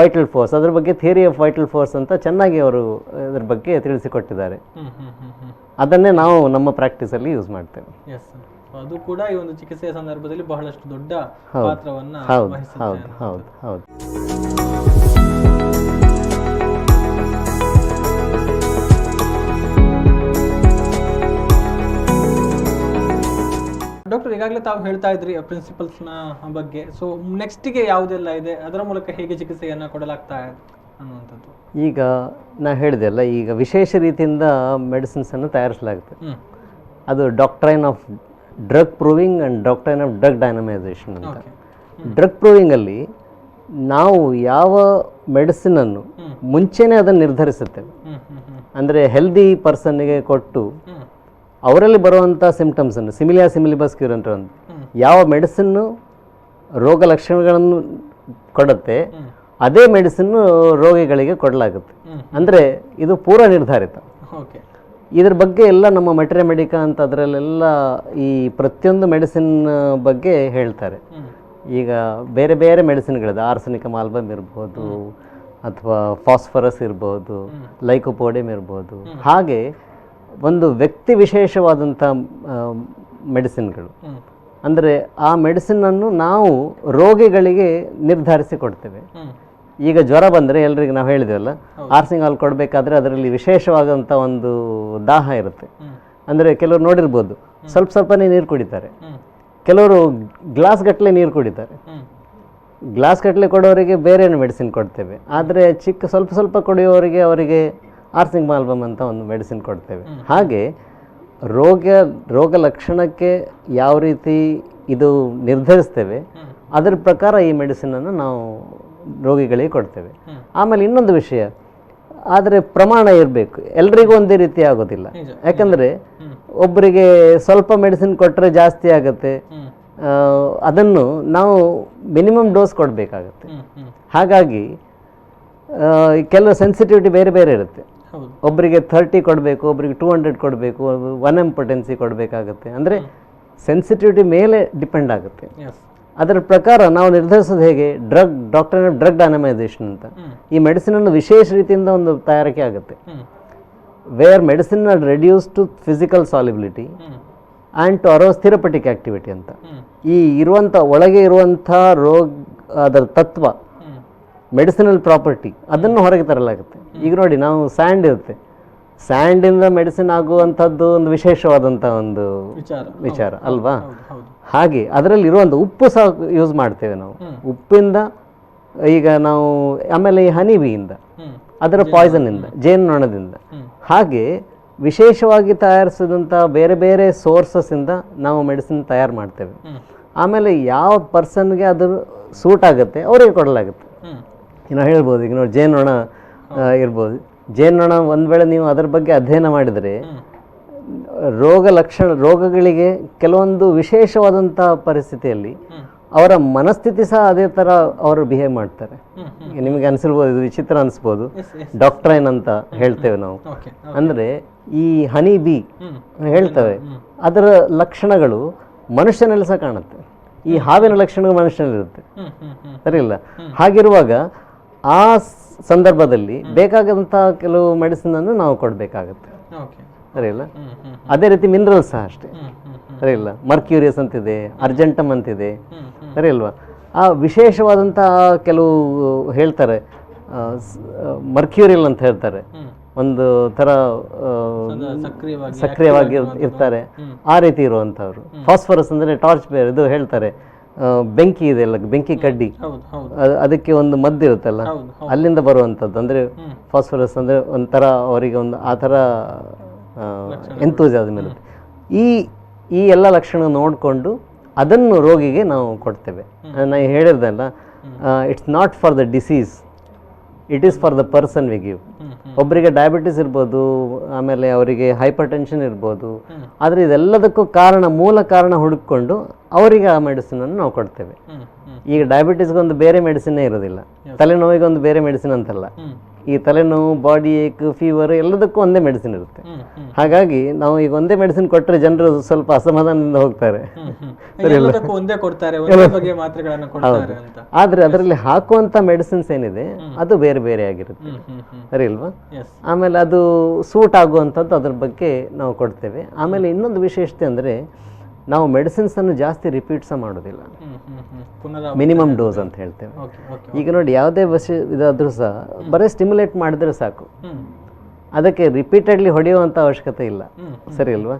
ವೈಟಲ್ ಫೋರ್ಸ್. ಅದ್ರ ಬಗ್ಗೆ ಥಿಯರಿ ಆಫ್ ವೈಟಲ್ ಫೋರ್ಸ್ ಅಂತ ಚೆನ್ನಾಗಿ ಅವರು ಅದ್ರ ಬಗ್ಗೆ ತಿಳಿಸಿಕೊಟ್ಟಿದ್ದಾರೆ. ಅದನ್ನೇ ನಾವು ನಮ್ಮ ಪ್ರಾಕ್ಟೀಸಲ್ಲಿ ಯೂಸ್ ಮಾಡ್ತೇವೆ. ಅದು ಕೂಡ ಈ ಒಂದು ಚಿಕಿತ್ಸೆಯ ಸಂದರ್ಭದಲ್ಲಿ ಬಹಳಷ್ಟು ದೊಡ್ಡ ಪಾತ್ರವನ್ನು ವಹಿಸುತ್ತೆ. ಹೌದು. ಡಾಕ್ಟರ್, ಈಗಾಗಲೇ ತಾವು ಹೇಳ್ತಾ ಇದ್ರಿ ಪ್ರಿನ್ಸಿಪಲ್ಸ್ನ ಬಗ್ಗೆ. ಸೊ ನೆಕ್ಸ್ಟಿಗೆ ಯಾವುದೆಲ್ಲ ಇದೆ, ಅದರ ಮೂಲಕ ಹೇಗೆ ಚಿಕಿತ್ಸೆಯನ್ನು ಕೊಡಲಾಗ್ತಾ ಅನ್ನುವಂಥದ್ದು? ಈಗ ನಾ ಹೇಳಿದೆ ಅಲ್ಲ, ಈಗ ವಿಶೇಷ ರೀತಿಯಿಂದ ಮೆಡಿಸಿನ್ಸನ್ನು ತಯಾರಿಸಲಾಗುತ್ತೆ. ಅದು doctrine of drug proving and doctrine of drug dynamisation ಅಂತ. ಡ್ರಗ್ ಪ್ರೂವಿಂಗಲ್ಲಿ ನಾವು ಯಾವ ಮೆಡಿಸಿನನ್ನು ಮುಂಚೆನೇ ಅದನ್ನು ನಿರ್ಧರಿಸುತ್ತೇವೆ. ಅಂದರೆ ಹೆಲ್ದಿ ಪರ್ಸನ್ನಿಗೆ ಕೊಟ್ಟು ಅವರಲ್ಲಿ ಬರುವಂಥ ಸಿಂಪ್ಟಮ್ಸನ್ನು ಸಿಮಿಲಿಯಾ ಸಿಮಿಲಿಬಸ್ ಕ್ಯೂರ್ ಅಂತ ಒಂದು ಯಾವ ಮೆಡಿಸಿನ್ನು ರೋಗ ಲಕ್ಷಣಗಳನ್ನು ಕೊಡುತ್ತೆ ಅದೇ ಮೆಡಿಸಿನ್ನು ರೋಗಿಗಳಿಗೆ ಕೊಡಲಾಗುತ್ತೆ. ಅಂದರೆ ಇದು ಪೂರ್ವ ನಿರ್ಧಾರಿತ. ಇದ್ರ ಬಗ್ಗೆ ಎಲ್ಲ ನಮ್ಮ ಮೆಟೀರಿಯಲ್ ಮೆಡಿಕಾ ಅಂತ ಅದರಲ್ಲೆಲ್ಲ ಈ ಪ್ರತಿಯೊಂದು ಮೆಡಿಸಿನ್ ಬಗ್ಗೆ ಹೇಳ್ತಾರೆ. ಈಗ ಬೇರೆ ಬೇರೆ ಮೆಡಿಸಿನ್ಗಳಿದೆ, ಆರ್ಸೆನಿಕ್ ಆಲ್ಬಮ್ ಇರ್ಬೋದು, ಅಥವಾ ಫಾಸ್ಫರಸ್ ಇರ್ಬೋದು, ಲೈಕೋಪೋಡಿಯಮ್ ಇರ್ಬೋದು. ಹಾಗೆ ಒಂದು ವ್ಯಕ್ತಿ ವಿಶೇಷವಾದಂಥ ಮೆಡಿಸಿನ್ಗಳು, ಅಂದರೆ ಆ ಮೆಡಿಸಿನನ್ನು ನಾವು ರೋಗಿಗಳಿಗೆ ನಿರ್ಧರಿಸಿ ಕೊಡ್ತೇವೆ. ಈಗ ಜ್ವರ ಬಂದರೆ ಎಲ್ರಿಗೆ ನಾವು ಹೇಳಿದೆವಲ್ಲ, ಆರ್ಸೆನಿಕ್ ಹಾಲು ಕೊಡಬೇಕಾದ್ರೆ ಅದರಲ್ಲಿ ವಿಶೇಷವಾದಂಥ ಒಂದು ದಾಹ ಇರುತ್ತೆ. ಅಂದರೆ ಕೆಲವರು ನೋಡಿರ್ಬೋದು, ಸ್ವಲ್ಪ ಸ್ವಲ್ಪನೇ ನೀರು ಕುಡಿತಾರೆ, ಕೆಲವರು ಗ್ಲಾಸ್ ಗಟ್ಟಲೆ ನೀರು ಕುಡಿತಾರೆ. ಗ್ಲಾಸ್ ಗಟ್ಟಲೆ ಕೊಡೋರಿಗೆ ಬೇರೆ ಮೆಡಿಸಿನ್ ಕೊಡ್ತೇವೆ, ಆದರೆ ಸ್ವಲ್ಪ ಸ್ವಲ್ಪ ಕುಡಿಯೋರಿಗೆ ಅವರಿಗೆ ಆರ್ಸೆನಿಕ್ ಆಲ್ಬಮ್ ಅಂತ ಒಂದು ಮೆಡಿಸಿನ್ ಕೊಡ್ತೇವೆ. ಹಾಗೆ ರೋಗ ಲಕ್ಷಣಕ್ಕೆ ಯಾವ ರೀತಿ ಇದು ನಿರ್ಧರಿಸ್ತೇವೆ ಅದರ ಪ್ರಕಾರ ಈ ಮೆಡಿಸಿನನ್ನು ನಾವು ರೋಗಿಗಳಿಗೆ ಕೊಡ್ತೇವೆ. ಆಮೇಲೆ ಇನ್ನೊಂದು ವಿಷಯ, ಆದರೆ ಪ್ರಮಾಣ ಇರಬೇಕು, ಎಲ್ರಿಗೂ ಒಂದೇ ರೀತಿ ಆಗೋದಿಲ್ಲ. ಯಾಕಂದರೆ ಒಬ್ಬರಿಗೆ ಸ್ವಲ್ಪ ಮೆಡಿಸಿನ್ ಕೊಟ್ಟರೆ ಜಾಸ್ತಿ ಆಗುತ್ತೆ, ಅದನ್ನು ನಾವು ಮಿನಿಮಮ್ ಡೋಸ್ ಕೊಡಬೇಕಾಗತ್ತೆ. ಹಾಗಾಗಿ ಕೆಲವು ಸೆನ್ಸಿಟಿವಿಟಿ ಬೇರೆ ಬೇರೆ ಇರುತ್ತೆ. ಒಬ್ಬರಿಗೆ 30 ಕೊಡಬೇಕು, ಒಬ್ಬರಿಗೆ 200 ಕೊಡಬೇಕು, 1 m ಪೊಟೆನ್ಸಿ ಕೊಡಬೇಕಾಗತ್ತೆ. ಅಂದರೆ ಸೆನ್ಸಿಟಿವಿಟಿ ಮೇಲೆ ಡಿಪೆಂಡ್ ಆಗುತ್ತೆ. ಅದರ ಪ್ರಕಾರ ನಾವು ನಿರ್ಧರಿಸೋದು ಹೇಗೆ, ಡಾಕ್ಟರ್ ಡ್ರಗ್ ಡೈನಮೈಸೇಷನ್ ಅಂತ. ಈ ಮೆಡಿಸಿನನ್ನು ವಿಶೇಷ ರೀತಿಯಿಂದ ಒಂದು ತಯಾರಿಕೆ ಆಗುತ್ತೆ, where medicine are reduce to physical solubility and to arouse therapeutic activity ಅಂತ. ಈ ಇರುವಂಥ ಒಳಗೆ ಇರುವಂಥ ಅದರ ತತ್ವ, ಮೆಡಿಸಿನಲ್ ಪ್ರಾಪರ್ಟಿ, ಅದನ್ನು ಹೊರಗೆ ತರಲಾಗುತ್ತೆ. ಈಗ ನೋಡಿ, ನಾವು ಸ್ಯಾಂಡ್ ಇರುತ್ತೆ, ಸ್ಯಾಂಡಿಂದ ಮೆಡಿಸಿನ್ ಆಗುವಂಥದ್ದು ಒಂದು ವಿಶೇಷವಾದಂಥ ಒಂದು ವಿಚಾರ ಅಲ್ವಾ? ಹಾಗೆ ಅದರಲ್ಲಿ ಇರುವಂಥ ಉಪ್ಪು ಸಹ ಯೂಸ್ ಮಾಡ್ತೇವೆ ನಾವು. ಉಪ್ಪಿಂದ ಈಗ ನಾವು, ಆಮೇಲೆ ಈ ಹನಿ ಬೀಯಿಂದ, ಅದರ ಪಾಯ್ಸನ್ನಿಂದ, ಜೇನುನೊಣದಿಂದ, ಹಾಗೆ ವಿಶೇಷವಾಗಿ ತಯಾರಿಸಿದಂಥ ಬೇರೆ ಬೇರೆ ಸೋರ್ಸಸ್ಸಿಂದ ನಾವು ಮೆಡಿಸಿನ್ ತಯಾರು ಮಾಡ್ತೇವೆ. ಆಮೇಲೆ ಯಾವ ಪರ್ಸನ್ಗೆ ಅದು ಸೂಟ್ ಆಗುತ್ತೆ ಅವರಿಗೆ ಕೊಡಲಾಗುತ್ತೆ. ನಾವು ಹೇಳ್ಬೋದು, ಈಗ ನೋಡಿ ಜೇನುನೊಣ ಇರ್ಬೋದು, ಜೇನುನೊಣ ಒಂದು ವೇಳೆ ನೀವು ಅದರ ಬಗ್ಗೆ ಅಧ್ಯಯನ ಮಾಡಿದರೆ ರೋಗಗಳಿಗೆ ಕೆಲವೊಂದು ವಿಶೇಷವಾದಂಥ ಪರಿಸ್ಥಿತಿಯಲ್ಲಿ ಅವರ ಮನಸ್ಥಿತಿ ಸಹ ಅದೇ ಥರ ಅವರು ಬಿಹೇವ್ ಮಾಡ್ತಾರೆ. ನಿಮಗೆ ಅನಿಸಿರ್ಬೋದು, ಇದು ವಿಚಿತ್ರ ಅನಿಸ್ಬೋದು, ಡಾಕ್ಟ್ರೈನ್ ಅಂತ ಹೇಳ್ತೇವೆ ನಾವು. ಅಂದರೆ ಈ ಹನಿ ಬೀ ಹೇಳ್ತವೆ, ಅದರ ಲಕ್ಷಣಗಳು ಮನುಷ್ಯನಲ್ಲಿ ಸಹ ಕಾಣುತ್ತೆ, ಈ ಹಾವಿನ ಲಕ್ಷಣಗಳು ಮನುಷ್ಯನಲ್ಲಿರುತ್ತೆ, ಸರಿ ಇಲ್ಲ? ಹಾಗಿರುವಾಗ ಆ ಸಂದರ್ಭದಲ್ಲಿ ಬೇಕಾದಂಥ ಕೆಲವು ಮೆಡಿಸಿನನ್ನು ನಾವು ಕೊಡಬೇಕಾಗತ್ತೆ, ಸರಿ ಇಲ್ಲ? ಅದೇ ರೀತಿ ಮಿನರಲ್ಸ್ ಸಹ ಅಷ್ಟೇ, ಸರಿ ಇಲ್ಲ? ಮರ್ಕ್ಯೂರಿಯಸ್ ಅಂತಿದೆ, ಅರ್ಜೆಂಟಮ್ ಅಂತಿದೆ, ಸರಿ ಇಲ್ವಾ? ಆ ವಿಶೇಷವಾದಂಥ ಕೆಲವು ಹೇಳ್ತಾರೆ, ಮರ್ಕ್ಯೂರಿಯಲ್ ಅಂತ ಹೇಳ್ತಾರೆ, ಒಂದು ಥರ ಸಕ್ರಿಯವಾಗಿ ಇರ್ತಾರೆ, ಆ ರೀತಿ ಇರುವಂಥವ್ರು. ಫಾಸ್ಫರಸ್ ಅಂದರೆ ಟಾರ್ಚ್ ಬೇರೆ, ಇದು ಹೇಳ್ತಾರೆ ಬೆಂಕಿ ಇದೆಲ್ಲ, ಬೆಂಕಿ ಕಡ್ಡಿ, ಅದಕ್ಕೆ ಒಂದು ಮದ್ದು ಇರುತ್ತಲ್ಲ, ಅಲ್ಲಿಂದ ಬರುವಂಥದ್ದು. ಅಂದರೆ ಫಾಸ್ಫರಸ್ ಅಂದರೆ ಒಂಥರ ಅವರಿಗೆ ಒಂದು ಆ ಥರ ಎಂತೂಸಿಯಾಸಮ್ ಇರುತ್ತೆ. ಈ ಎಲ್ಲ ಲಕ್ಷಣ ನೋಡಿಕೊಂಡು ಅದನ್ನು ರೋಗಿಗೆ ನಾವು ಕೊಡ್ತೇವೆ. ನಾನು ಹೇಳಿದ್ನಲ್ಲ, it's not for the disease, it is for the person we give. ಒಬ್ಬರಿಗೆ ಡಯಾಬಿಟಿಸ್ ಇರ್ಬೋದು, ಆಮೇಲೆ ಅವರಿಗೆ ಹೈಪರ್ ಟೆನ್ಷನ್ ಇರ್ಬೋದು, ಆದರೆ ಇದೆಲ್ಲದಕ್ಕೂ ಮೂಲ ಕಾರಣ ಹುಡುಕಿಕೊಂಡು ಅವರಿಗೆ ಆ ಮೆಡಿಸಿನನ್ನು ನಾವು ಕೊಡ್ತೇವೆ. ಈಗ ಡಯಾಬಿಟಿಸ್ಗೆ ಒಂದು ಬೇರೆ ಮೆಡಿಸಿನ್ನೇ ಇರೋದಿಲ್ಲ, ತಲೆನೋವಿಗೆ ಒಂದು ಬೇರೆ ಮೆಡಿಸಿನ್ ಅಂತಲ್ಲ. ಈ ತಲೆನೋವು, ಬಾಡಿ ಏಕ್, ಫೀವರ್ ಎಲ್ಲದಕ್ಕೂ ಒಂದೇ ಮೆಡಿಸಿನ್ ಇರುತ್ತೆ. ಹಾಗಾಗಿ ನಾವು ಈಗ ಒಂದೇ ಮೆಡಿಸಿನ್ ಕೊಟ್ಟರೆ ಜನರು ಸ್ವಲ್ಪ ಅಸಮಾಧಾನದಿಂದ ಹೋಗ್ತಾರೆ, ಆದರೆ ಅದರಲ್ಲಿ ಹಾಕುವಂಥ ಮೆಡಿಸಿನ್ಸ್ ಏನಿದೆ ಅದು ಬೇರೆ ಬೇರೆ ಆಗಿರುತ್ತೆ, ಸರಿ ಇಲ್ವಾ? ಆಮೇಲೆ ಅದು ಸೂಟ್ ಆಗುವಂಥದ್ದು ಅದ್ರ ಬಗ್ಗೆ ನಾವು ಕೊಡ್ತೇವೆ. ಆಮೇಲೆ ಇನ್ನೊಂದು ವಿಶೇಷತೆ ಅಂದರೆ, ನಾವು ಮೆಡಿಸಿನ್ಸನ್ನು ಜಾಸ್ತಿ ರಿಪೀಟ್ ಸಹ ಮಾಡೋದಿಲ್ಲ, ಮಿನಿಮಮ್ ಡೋಸ್ ಅಂತ ಹೇಳ್ತೇವೆ. ಈಗ ನೋಡಿ, ಯಾವುದೇ ಇದಾದರೂ ಸಹ ಬರೀ ಸ್ಟಿಮ್ಯುಲೇಟ್ ಮಾಡಿದ್ರೆ ಸಾಕು, ಅದಕ್ಕೆ ರಿಪೀಟೆಡ್ಲಿ ಹೊಡೆಯುವಂಥ ಅವಶ್ಯಕತೆ ಇಲ್ಲ, ಸರಿ ಅಲ್ವಾ?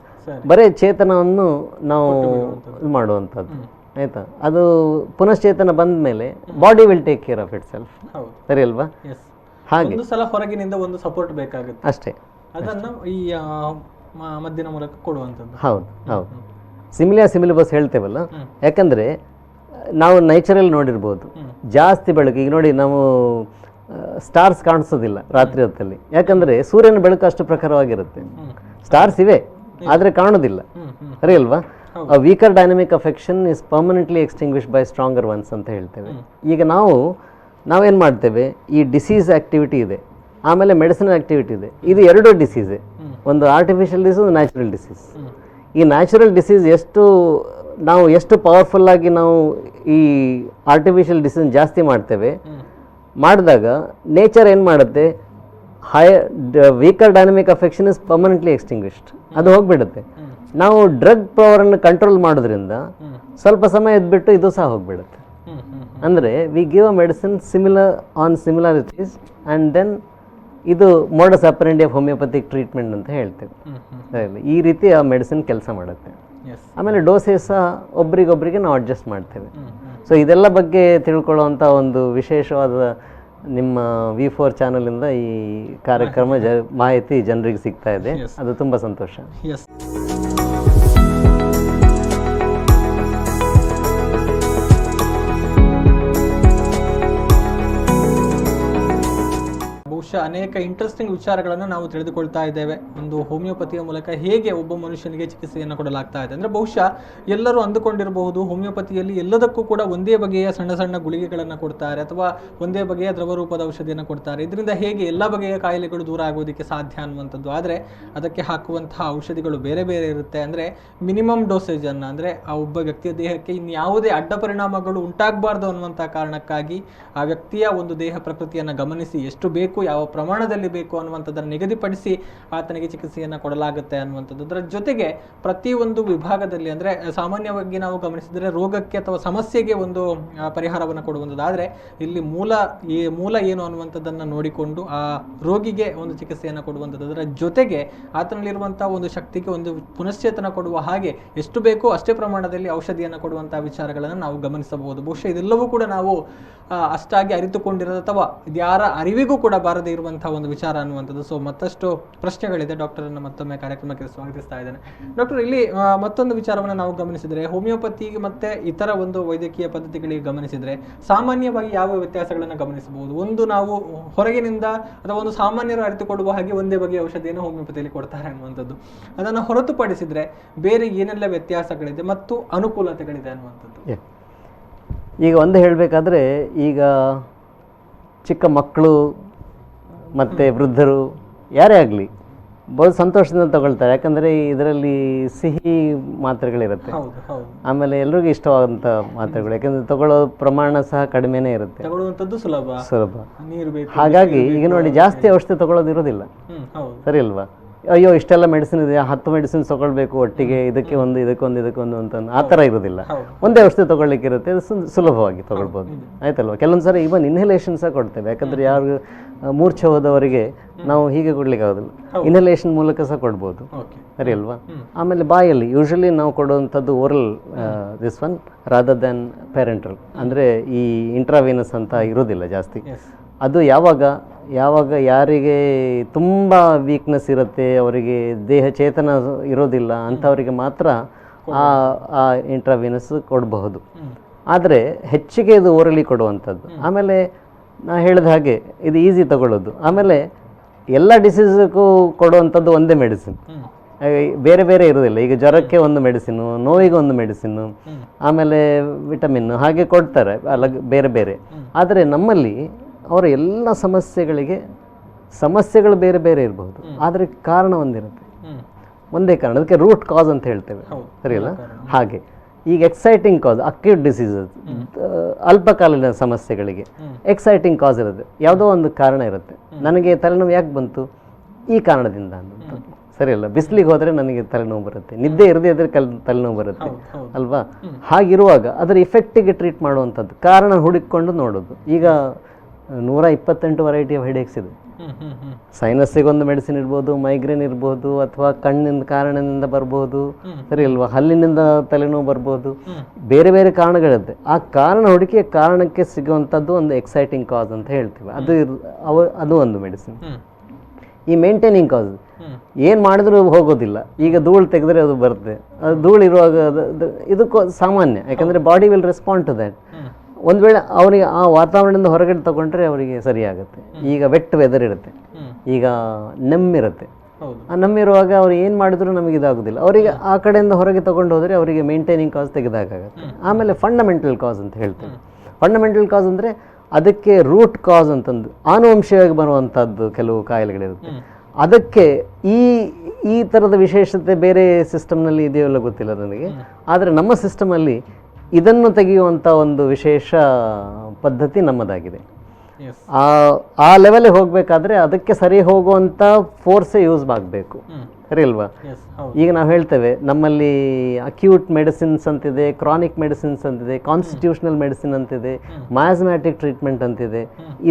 ಬರೀ ಚೇತನವನ್ನು ನಾವು ಮಾಡುವಂಥದ್ದು, ಆಯಿತಾ? ಅದು ಪುನಶ್ಚೇತನ ಬಂದ ಮೇಲೆ body will take care of it self, ಸರಿ ಅಲ್ವಾ? ಹಾಗೆ ಹೊರಗಿನಿಂದ ಒಂದು ಸಪೋರ್ಟ್ ಬೇಕಾಗುತ್ತೆ ಅಷ್ಟೇ, ಅದನ್ನು ಈ ಮದ್ದಿನ ಮೂಲಕ ಕೊಡುವಂಥದ್ದು. ಹೌದು ಹೌದು. ಸಿಮಿಲಿಯಾ ಸಿಮಿಲಿಬಸ್ ಹೇಳ್ತೇವಲ್ಲ, ಯಾಕಂದರೆ ನಾವು ನೇಚರಲ್ಲಿ ನೋಡಿರ್ಬೋದು, ಜಾಸ್ತಿ ಬೆಳಕು, ಈಗ ನೋಡಿ ನಾವು ಸ್ಟಾರ್ಸ್ ಕಾಣಿಸೋದಿಲ್ಲ ರಾತ್ರಿ ಹೊತ್ತಲ್ಲಿ, ಯಾಕಂದರೆ ಸೂರ್ಯನ ಬೆಳಕು ಅಷ್ಟು ಪ್ರಖರವಾಗಿರುತ್ತೆ. ಸ್ಟಾರ್ಸ್ ಇವೆ, ಆದರೆ ಕಾಣೋದಿಲ್ಲ, ಸರಿ ಅಲ್ವಾ? Weaker dynamic affection is permanently extinguished by stronger ones ಅಂತ ಹೇಳ್ತೇವೆ. ಈಗ ನಾವೇನು ಮಾಡ್ತೇವೆ, ಈ ಡಿಸೀಸ್ ಆ್ಯಕ್ಟಿವಿಟಿ ಇದೆ, ಆಮೇಲೆ ಮೆಡಿಸಿನಲ್ ಆ್ಯಕ್ಟಿವಿಟಿ ಇದೆ, ಇದು ಎರಡೂ ಡಿಸೀಸೇ. ಒಂದು ಆರ್ಟಿಫಿಷಿಯಲ್ ಡಿಸೀಸ್, ಒಂದು ನ್ಯಾಚುರಲ್ ಡಿಸೀಸ್. ಈ ನ್ಯಾಚುರಲ್ ಡಿಸೀಸ್ ನಾವು ಎಷ್ಟು ಪವರ್ಫುಲ್ಲಾಗಿ ನಾವು ಈ ಆರ್ಟಿಫಿಷಿಯಲ್ ಡಿಸೀಸ್ ಜಾಸ್ತಿ ಮಾಡಿದಾಗ ನೇಚರ್ ಏನು ಮಾಡುತ್ತೆ, weaker dynamic affection is permanently extinguished, ಅದು ಹೋಗ್ಬಿಡುತ್ತೆ. ನಾವು ಡ್ರಗ್ ಪವರನ್ನು ಕಂಟ್ರೋಲ್ ಮಾಡೋದ್ರಿಂದ ಸ್ವಲ್ಪ ಸಮಯ ಇದ್ಬಿಟ್ಟು ಇದು ಸಹ ಹೋಗ್ಬಿಡುತ್ತೆ. ಅಂದರೆ we give a medicine similarities and then ಇದು modus operandi of homeopathic treatment ಅಂತ ಹೇಳ್ತೇವೆ. ಈ ರೀತಿ ಆ ಮೆಡಿಸಿನ್ ಕೆಲಸ ಮಾಡುತ್ತೆ. ಆಮೇಲೆ ಡೋಸೇಜ್ ಸಹ ಒಬ್ರಿಗೊಬ್ರಿಗೆ ನಾವು ಅಡ್ಜಸ್ಟ್ ಮಾಡ್ತೇವೆ. ಸೊ ಇದೆಲ್ಲ ಬಗ್ಗೆ ತಿಳ್ಕೊಳ್ಳುವಂಥ ಒಂದು ವಿಶೇಷವಾದ ನಿಮ್ಮ V4 ಚಾನಲಿಂದ ಈ ಕಾರ್ಯಕ್ರಮ ಮಾಹಿತಿ ಜನರಿಗೆ ಸಿಗ್ತಾ ಇದೆ, ಅದು ತುಂಬ ಸಂತೋಷ. ಬಹುಶಃ ಅನೇಕ ಇಂಟ್ರೆಸ್ಟಿಂಗ್ ವಿಚಾರಗಳನ್ನು ನಾವು ತಿಳಿದುಕೊಳ್ತಾ ಇದ್ದೇವೆ. ಒಂದು ಹೋಮಿಯೋಪತಿಯ ಮೂಲಕ ಹೇಗೆ ಒಬ್ಬ ಮನುಷ್ಯನಿಗೆ ಚಿಕಿತ್ಸೆಯನ್ನು ಕೊಡಲಾಗ್ತಾ ಇದೆ ಅಂದರೆ, ಬಹುಶಃ ಎಲ್ಲರೂ ಅಂದುಕೊಂಡಿರಬಹುದು ಹೋಮಿಯೋಪತಿಯಲ್ಲಿ ಎಲ್ಲದಕ್ಕೂ ಕೂಡ ಒಂದೇ ಬಗೆಯ ಸಣ್ಣ ಸಣ್ಣ ಗುಳಿಗೆಗಳನ್ನು ಕೊಡ್ತಾರೆ ಅಥವಾ ಒಂದೇ ಬಗೆಯ ದ್ರವರೂಪದ ಔಷಧಿಯನ್ನು ಕೊಡ್ತಾರೆ, ಇದರಿಂದ ಹೇಗೆ ಎಲ್ಲ ಬಗೆಯ ಕಾಯಿಲೆಗಳು ದೂರ ಆಗೋದಕ್ಕೆ ಸಾಧ್ಯ ಅನ್ನುವಂಥದ್ದು. ಆದರೆ ಅದಕ್ಕೆ ಹಾಕುವಂತಹ ಔಷಧಿಗಳು ಬೇರೆ ಬೇರೆ ಇರುತ್ತೆ. ಅಂದರೆ ಮಿನಿಮಮ್ ಡೋಸೇಜನ್ನು, ಅಂದರೆ ಆ ಒಬ್ಬ ವ್ಯಕ್ತಿಯ ದೇಹಕ್ಕೆ ಇನ್ಯಾವುದೇ ಅಡ್ಡ ಪರಿಣಾಮಗಳು ಉಂಟಾಗಬಾರ್ದು ಅನ್ನುವಂಥ ಕಾರಣಕ್ಕಾಗಿ ಆ ವ್ಯಕ್ತಿಯ ಒಂದು ದೇಹ ಪ್ರಕೃತಿಯನ್ನು ಗಮನಿಸಿ ಎಷ್ಟು ಬೇಕು, ಯಾವ ಪ್ರಮಾಣದಲ್ಲಿ ಬೇಕು ಅನ್ನುವಂಥದ್ದನ್ನು ನಿಗದಿಪಡಿಸಿ ಆತನಿಗೆ ಚಿಕಿತ್ಸೆಯನ್ನು ಕೊಡಲಾಗುತ್ತೆ ಅನ್ನುವಂಥದ್ದು. ಅದರ ಜೊತೆಗೆ ಪ್ರತಿಯೊಂದು ವಿಭಾಗದಲ್ಲಿ, ಅಂದರೆ ಸಾಮಾನ್ಯವಾಗಿ ನಾವು ಗಮನಿಸಿದರೆ ರೋಗಕ್ಕೆ ಅಥವಾ ಸಮಸ್ಯೆಗೆ ಒಂದು ಪರಿಹಾರವನ್ನು ಕೊಡುವಂಥದ್ದು, ಆದರೆ ಇಲ್ಲಿ ಮೂಲ ಏನು ಅನ್ನುವಂಥದ್ದನ್ನು ನೋಡಿಕೊಂಡು ಆ ರೋಗಿಗೆ ಒಂದು ಚಿಕಿತ್ಸೆಯನ್ನು ಕೊಡುವಂಥದ್ದು. ಅದರ ಜೊತೆಗೆ ಆತನಲ್ಲಿರುವಂಥ ಒಂದು ಶಕ್ತಿಗೆ ಒಂದು ಪುನಶ್ಚೇತನ ಕೊಡುವ ಹಾಗೆ ಎಷ್ಟು ಬೇಕೋ ಅಷ್ಟೇ ಪ್ರಮಾಣದಲ್ಲಿ ಔಷಧಿಯನ್ನು ಕೊಡುವಂಥ ವಿಚಾರಗಳನ್ನು ನಾವು ಗಮನಿಸಬಹುದು. ಬಹುಶಃ ಇದೆಲ್ಲವೂ ಕೂಡ ನಾವು ಅಷ್ಟಾಗಿ ಅರಿತುಕೊಂಡಿರೋದು ಅಥವಾ ಯಾರ ಅರಿವಿಗೂ ಕೂಡ ಬಾರದೇ ಇರುವಂತಹ ಒಂದು ವಿಚಾರ ಅನ್ನುವಂಥದ್ದು. ಸೊ ಮತ್ತಷ್ಟು ಪ್ರಶ್ನೆಗಳಿದೆ. ಡಾಕ್ಟರನ್ನು ಮತ್ತೊಮ್ಮೆ ಕಾರ್ಯಕ್ರಮಕ್ಕೆ ಸ್ವಾಗತಿಸ್ತಾ ಇದ್ದೇನೆ. ಡಾಕ್ಟರ್, ಇಲ್ಲಿ ಮತ್ತೊಂದು ವಿಚಾರವನ್ನು ನಾವು ಗಮನಿಸಿದರೆ, ಹೋಮಿಯೋಪತಿಗೆ ಮತ್ತೆ ಇತರ ಒಂದು ವೈದ್ಯಕೀಯ ಪದ್ಧತಿಗಳಿಗೆ ಗಮನಿಸಿದರೆ ಸಾಮಾನ್ಯವಾಗಿ ಯಾವ ವ್ಯತ್ಯಾಸಗಳನ್ನು ಗಮನಿಸಬಹುದು? ಒಂದು, ನಾವು ಹೊರಗಿನಿಂದ ಅಥವಾ ಒಂದು ಸಾಮಾನ್ಯರು ಅರಿತುಕೊಳ್ಳುವ ಹಾಗೆ ಒಂದೇ ಬಗೆಯ ಔಷಧಿಯನ್ನು ಹೋಮಿಯೋಪತಿಯಲ್ಲಿ ಕೊಡ್ತಾರೆ ಅನ್ನುವಂಥದ್ದು. ಅದನ್ನು ಹೊರತುಪಡಿಸಿದರೆ ಬೇರೆ ಏನೆಲ್ಲ ವ್ಯತ್ಯಾಸಗಳಿದೆ ಮತ್ತು ಅನುಕೂಲತೆಗಳಿದೆ ಅನ್ನುವಂಥದ್ದು? ಈಗ ಒಂದು ಹೇಳಬೇಕಾದ್ರೆ, ಈಗ ಚಿಕ್ಕ ಮಕ್ಕಳು ಮತ್ತು ವೃದ್ಧರು ಯಾರೇ ಆಗಲಿ ಬಹು ಸಂತೋಷದಿಂದ ತಗೊಳ್ತಾರೆ. ಯಾಕಂದರೆ ಇದರಲ್ಲಿ ಸಿಹಿ ಮಾತ್ರೆಗಳಿರುತ್ತೆ, ಆಮೇಲೆ ಎಲ್ರಿಗೂ ಇಷ್ಟವಾದಂಥ ಮಾತ್ರೆಗಳು, ಯಾಕಂದರೆ ತಗೊಳ್ಳೋ ಪ್ರಮಾಣ ಸಹ ಕಡಿಮೆನೇ ಇರುತ್ತೆ, ಸುಲಭ. ಹಾಗಾಗಿ ಈಗ ನೋಡಿ, ಜಾಸ್ತಿ ಔಷಧಿ ತಗೊಳ್ಳೋದಿರೋದಿಲ್ಲ, ಸರಿ ಅಲ್ವಾ? ಅಯ್ಯೋ ಇಷ್ಟೆಲ್ಲ ಮೆಡಿಸಿನ್ ಇದೆ, 10 ಮೆಡಿಸಿನ್ ತಗೊಳ್ಬೇಕು ಒಟ್ಟಿಗೆ, ಇದಕ್ಕೊಂದು ಅಂತ ಆ ಥರ ಇರೋದಿಲ್ಲ. ಒಂದೇ ಔಷಧಿ ತಗೊಳ್ಳಿಕ್ಕೆ ಇರುತ್ತೆ, ಸುಲಭವಾಗಿ ತಗೊಳ್ಬೋದು, ಆಯ್ತಲ್ವ? ಕೆಲವೊಂದು ಸಾರಿ ಇವನ್ ಇನ್ಹಲೇಷನ್ ಸಹ ಕೊಡ್ತೇವೆ. ಯಾಕಂದರೆ ಯಾರು ಮೂರ್ಛೆ ಹೋದವರಿಗೆ ನಾವು ಹೀಗೆ ಕೊಡ್ಲಿಕ್ಕೆ ಆಗೋದಿಲ್ಲ, ಇನ್ಹಲೇಷನ್ ಮೂಲಕ ಸಹ ಕೊಡ್ಬೋದು, ಸರಿ ಅಲ್ವಾ? ಆಮೇಲೆ ಬಾಯಲ್ಲಿ ಯೂಶಲಿ ನಾವು ಕೊಡುವಂಥದ್ದು oral this one rather than parenteral, ಅಂದರೆ ಈ ಇಂಟ್ರಾವೇನಸ್ ಅಂತ ಇರೋದಿಲ್ಲ ಜಾಸ್ತಿ. ಅದು ಯಾವಾಗ ಯಾರಿಗೆ ತುಂಬ ವೀಕ್ನೆಸ್ ಇರುತ್ತೆ, ಅವರಿಗೆ ದೇಹ ಚೇತನ ಇರೋದಿಲ್ಲ ಅಂಥವರಿಗೆ ಮಾತ್ರ ಆ ಇಂಟ್ರಾವೀನಸ್ ಕೊಡಬಹುದು. ಆದರೆ ಹೆಚ್ಚಿಗೆ ಇದು ಓರಲಿ ಕೊಡುವಂಥದ್ದು. ಆಮೇಲೆ ನಾ ಹೇಳಿದ ಹಾಗೆ ಇದು ಈಸಿ ತಗೊಳ್ಳೋದು. ಆಮೇಲೆ ಎಲ್ಲ ಡಿಸೀಸ್ಗೂ ಕೊಡುವಂಥದ್ದು ಒಂದೇ ಮೆಡಿಸಿನ್, ಬೇರೆ ಬೇರೆ ಇರೋದಿಲ್ಲ. ಈಗ ಜ್ವರಕ್ಕೆ ಒಂದು ಮೆಡಿಸಿನು, ನೋವಿಗೆ ಒಂದು ಮೆಡಿಸಿನ್ನು, ಆಮೇಲೆ ವಿಟಮಿನ್ನು, ಹಾಗೆ ಕೊಡ್ತಾರೆ ಅಲ್ಲ ಬೇರೆ ಬೇರೆ. ಆದರೆ ನಮ್ಮಲ್ಲಿ ಅವರ ಎಲ್ಲ ಸಮಸ್ಯೆಗಳು ಬೇರೆ ಬೇರೆ ಇರಬಹುದು, ಆದರೆ ಕಾರಣ ಒಂದಿರುತ್ತೆ, ಒಂದೇ ಕಾರಣ. ಅದಕ್ಕೆ ರೂಟ್ ಕಾಸ್ ಅಂತ ಹೇಳ್ತೇವೆ, ಸರಿ ಅಲ್ಲ? ಹಾಗೆ ಈಗ ಎಕ್ಸೈಟಿಂಗ್ ಕಾಸ್, ಅಕ್ಯೂಟ್ ಡಿಸೀಸಸ್, ಅಲ್ಪಕಾಲೀನ ಸಮಸ್ಯೆಗಳಿಗೆ ಎಕ್ಸೈಟಿಂಗ್ ಕಾಸ್ ಇರುತ್ತೆ, ಯಾವುದೋ ಒಂದು ಕಾರಣ ಇರುತ್ತೆ. ನನಗೆ ತಲೆನೋವು ಯಾಕೆ ಬಂತು? ಈ ಕಾರಣದಿಂದ ಅಂತ, ಸರಿ ಅಲ್ಲ? ಬಿಸಿಲಿಗೆ ಹೋದರೆ ನನಗೆ ತಲೆನೋವು ಬರುತ್ತೆ, ನಿದ್ದೆ ಇರದೇ ಇದ್ರೆ ತಲೆನೋವು ಬರುತ್ತೆ ಅಲ್ವಾ? ಹಾಗಿರುವಾಗ ಅದರ ಇಫೆಕ್ಟಿಗೆ ಟ್ರೀಟ್ ಮಾಡುವಂಥದ್ದು, ಕಾರಣ ಹುಡುಕಿಕೊಂಡು ನೋಡೋದು. ಈಗ 128 ವೆರೈಟಿ ಆಫ್ ಹೆಡೇಕ್ಸ್ ಇದೆ. ಸೈನಸ್ಸಿಗೆ ಒಂದು ಮೆಡಿಸಿನ್ ಇರ್ಬೋದು, ಮೈಗ್ರೇನ್ ಇರ್ಬೋದು, ಅಥವಾ ಕಣ್ಣಿನ ಕಾರಣದಿಂದ ಬರ್ಬೋದು, ಸರಿ ಅಲ್ವಾ? ಹಲ್ಲಿನಿಂದ ತಲೆನೋವು ಬರ್ಬೋದು, ಬೇರೆ ಬೇರೆ ಕಾರಣಗಳಿರುತ್ತೆ. ಆ ಕಾರಣ ಹುಡುಕಿ ಕಾರಣಕ್ಕೆ ಸಿಗುವಂಥದ್ದು ಒಂದು ಎಕ್ಸೈಟಿಂಗ್ ಕಾಸ್ ಅಂತ ಹೇಳ್ತೀವಿ, ಅದು ಒಂದು ಮೆಡಿಸಿನ್. ಈ ಮೇಂಟೈನಿಂಗ್ ಕಾಸ್ ಏನು ಮಾಡಿದ್ರೂ ಹೋಗೋದಿಲ್ಲ. ಈಗ ಧೂಳು ತೆಗೆದ್ರೆ ಅದು ಬರುತ್ತೆ, ಅದು ಧೂಳು ಇರುವಾಗ ಇದು ಸಾಮಾನ್ಯ, ಯಾಕಂದರೆ body will respond to that. ಒಂದು ವೇಳೆ ಅವರಿಗೆ ಆ ವಾತಾವರಣದಿಂದ ಹೊರಗಡೆ ತಗೊಂಡ್ರೆ ಅವರಿಗೆ ಸರಿ ಆಗುತ್ತೆ. ಈಗ ವೆಟ್ ವೆದರ್ ಇರುತ್ತೆ, ಈಗ ನೆಮ್ಮಿರುತ್ತೆ, ಹೌದು ನಮ್ಮಿರುವಾಗ ಅವ್ರು ಏನು ಮಾಡಿದ್ರು ನಮಗೆ ಇದಾಗೋದಿಲ್ಲ. ಅವರಿಗೆ ಆ ಕಡೆಯಿಂದ ಹೊರಗೆ ತೊಗೊಂಡು ಹೋದರೆ ಅವರಿಗೆ ಮೇಂಟೈನಿಂಗ್ ಕಾಸ್ ತೆಗೆದಾಗುತ್ತೆ. ಆಮೇಲೆ ಫಂಡಮೆಂಟಲ್ ಕಾಸ್ ಅಂತ ಹೇಳ್ತೇವೆ. ಫಂಡಮೆಂಟಲ್ ಕಾಸ್ ಅಂದರೆ ಅದಕ್ಕೆ ರೂಟ್ ಕಾಸ್ ಅಂತಂದು ಆನುವಂಶಿಕವಾಗಿ ಬರುವಂಥದ್ದು ಕೆಲವು ಕಾಯಿಲೆಗಳಿರುತ್ತೆ. ಅದಕ್ಕೆ ಈ ಥರದ ವಿಶೇಷತೆ ಬೇರೆ ಸಿಸ್ಟಮ್ನಲ್ಲಿ ಇದೆಯೋ ಇಲ್ಲ ಗೊತ್ತಿಲ್ಲ ನನಗೆ. ಆದರೆ ನಮ್ಮ ಸಿಸ್ಟಮಲ್ಲಿ ಇದನ್ನು ತೆಗೆಯುವಂಥ ಒಂದು ವಿಶೇಷ ಪದ್ಧತಿ ನಮ್ಮದಾಗಿದೆ. ಆ ಲೆವೆಲಿಗೆ ಹೋಗಬೇಕಾದ್ರೆ ಅದಕ್ಕೆ ಸರಿ ಹೋಗುವಂಥ ಫೋರ್ಸೇ ಯೂಸ್ ಆಗಬೇಕು, ಸರಿ ಅಲ್ವಾ? ಈಗ ನಾವು ಹೇಳ್ತೇವೆ ನಮ್ಮಲ್ಲಿ ಅಕ್ಯೂಟ್ ಮೆಡಿಸಿನ್ಸ್ ಅಂತಿದೆ, ಕ್ರಾನಿಕ್ ಮೆಡಿಸಿನ್ಸ್ ಅಂತಿದೆ, ಕಾನ್ಸ್ಟಿಟ್ಯೂಷನಲ್ ಮೆಡಿಸಿನ್ ಅಂತಿದೆ, ಮಯಾಸ್ಮ್ಯಾಟಿಕ್ ಟ್ರೀಟ್ಮೆಂಟ್ ಅಂತಿದೆ.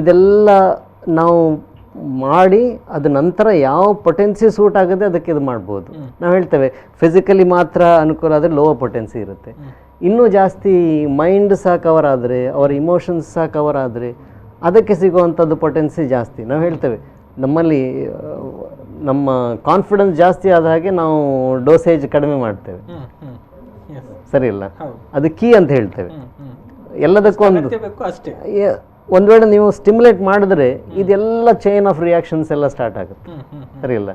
ಇದೆಲ್ಲ ನಾವು ಮಾಡಿ ಅದ ನಂತರ ಯಾವ ಪೊಟೆನ್ಸಿ ಸೂಟ್ ಆಗುತ್ತೆ ಅದಕ್ಕೆ ಇದು ಮಾಡ್ಬೋದು. ನಾವು ಹೇಳ್ತೇವೆ ಫಿಸಿಕಲಿ ಮಾತ್ರ ಅನುಕೂಲ ಆದರೆ ಲೋವರ್ ಪೊಟೆನ್ಸಿ ಇರುತ್ತೆ. ಇನ್ನೂ ಜಾಸ್ತಿ ಮೈಂಡ್ ಸಹ ಕವರ್ ಆದರೆ, ಅವರ ಇಮೋಷನ್ಸ್ ಸಹ ಕವರ್ ಆದರೆ ಅದಕ್ಕೆ ಸಿಗುವಂಥದ್ದು ಪೊಟೆನ್ಸಿ ಜಾಸ್ತಿ. ನಾವು ಹೇಳ್ತೇವೆ ನಮ್ಮಲ್ಲಿ ನಮ್ಮ ಕಾನ್ಫಿಡೆನ್ಸ್ ಜಾಸ್ತಿ ಆದ ಹಾಗೆ ನಾವು ಡೋಸೇಜ್ ಕಡಿಮೆ ಮಾಡ್ತೇವೆ, ಸರಿ ಇಲ್ಲ? ಅದು ಕೀ ಅಂತ ಹೇಳ್ತೇವೆ. ಎಲ್ಲದಕ್ಕೂ ಒಂದು ವೇಳೆ ನೀವು ಸ್ಟಿಮ್ಯುಲೇಟ್ ಮಾಡಿದ್ರೆ ಇದೆಲ್ಲ ಚೈನ್ ಆಫ್ ರಿಯಾಕ್ಷನ್ಸ್ ಎಲ್ಲ ಸ್ಟಾರ್ಟ್ ಆಗುತ್ತೆ, ಸರಿ ಇಲ್ಲ?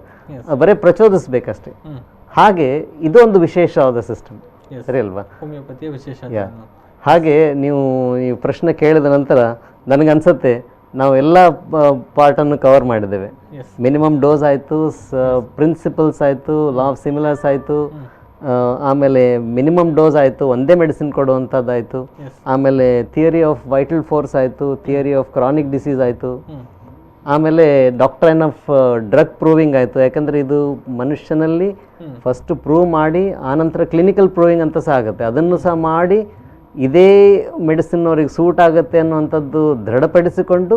ಬರೀ ಪ್ರಚೋದಿಸ್ಬೇಕಷ್ಟೇ. ಹಾಗೆ ಇದೊಂದು ವಿಶೇಷವಾದ ಸಿಸ್ಟಮ್, ಸರಿ ಅಲ್ವಾ? ಹೋಮಿಯೋಪತಿಯ ವಿಶೇಷ. ಹಾಗೆ ನೀವು ಪ್ರಶ್ನೆ ಕೇಳಿದ ನಂತರ ನನಗನ್ಸುತ್ತೆ ನಾವು ಎಲ್ಲ ಪಾರ್ಟನ್ನು ಕವರ್ ಮಾಡಿದ್ದೇವೆ. ಮಿನಿಮಮ್ ಡೋಸ್ ಆಯಿತು, ಪ್ರಿನ್ಸಿಪಲ್ಸ್ ಆಯಿತು, ಲಾ ಆಫ್ ಸಿಮಿಲರ್ಸ್ ಆಯಿತು, ಆಮೇಲೆ ಮಿನಿಮಮ್ ಡೋಸ್ ಆಯಿತು, ಒಂದೇ ಮೆಡಿಸಿನ್ ಕೊಡುವಂಥದ್ದಾಯಿತು, ಆಮೇಲೆ ಥಿಯರಿ ಆಫ್ ವೈಟಲ್ ಫೋರ್ಸ್ ಆಯಿತು, ಥಿಯರಿ ಆಫ್ ಕ್ರಾನಿಕ್ ಡಿಸೀಸ್ ಆಯಿತು, ಆಮೇಲೆ ಡಾಕ್ಟ್ರೈನ್ ಆಫ್ ಡ್ರಗ್ ಪ್ರೂವಿಂಗ್ ಆಯಿತು. ಯಾಕಂದರೆ ಇದು ಮನುಷ್ಯನಲ್ಲಿ ಫಸ್ಟ್ ಪ್ರೂವ್ ಮಾಡಿ ಆನಂತರ ಕ್ಲಿನಿಕಲ್ ಪ್ರೂವಿಂಗ್ ಅಂತ ಸಹ ಆಗುತ್ತೆ. ಅದನ್ನು ಸಹ ಮಾಡಿ ಇದೇ ಮೆಡಿಸಿನ್ ಅವ್ರಿಗೆ ಸೂಟ್ ಆಗುತ್ತೆ ಅನ್ನುವಂಥದ್ದು ದೃಢಪಡಿಸಿಕೊಂಡು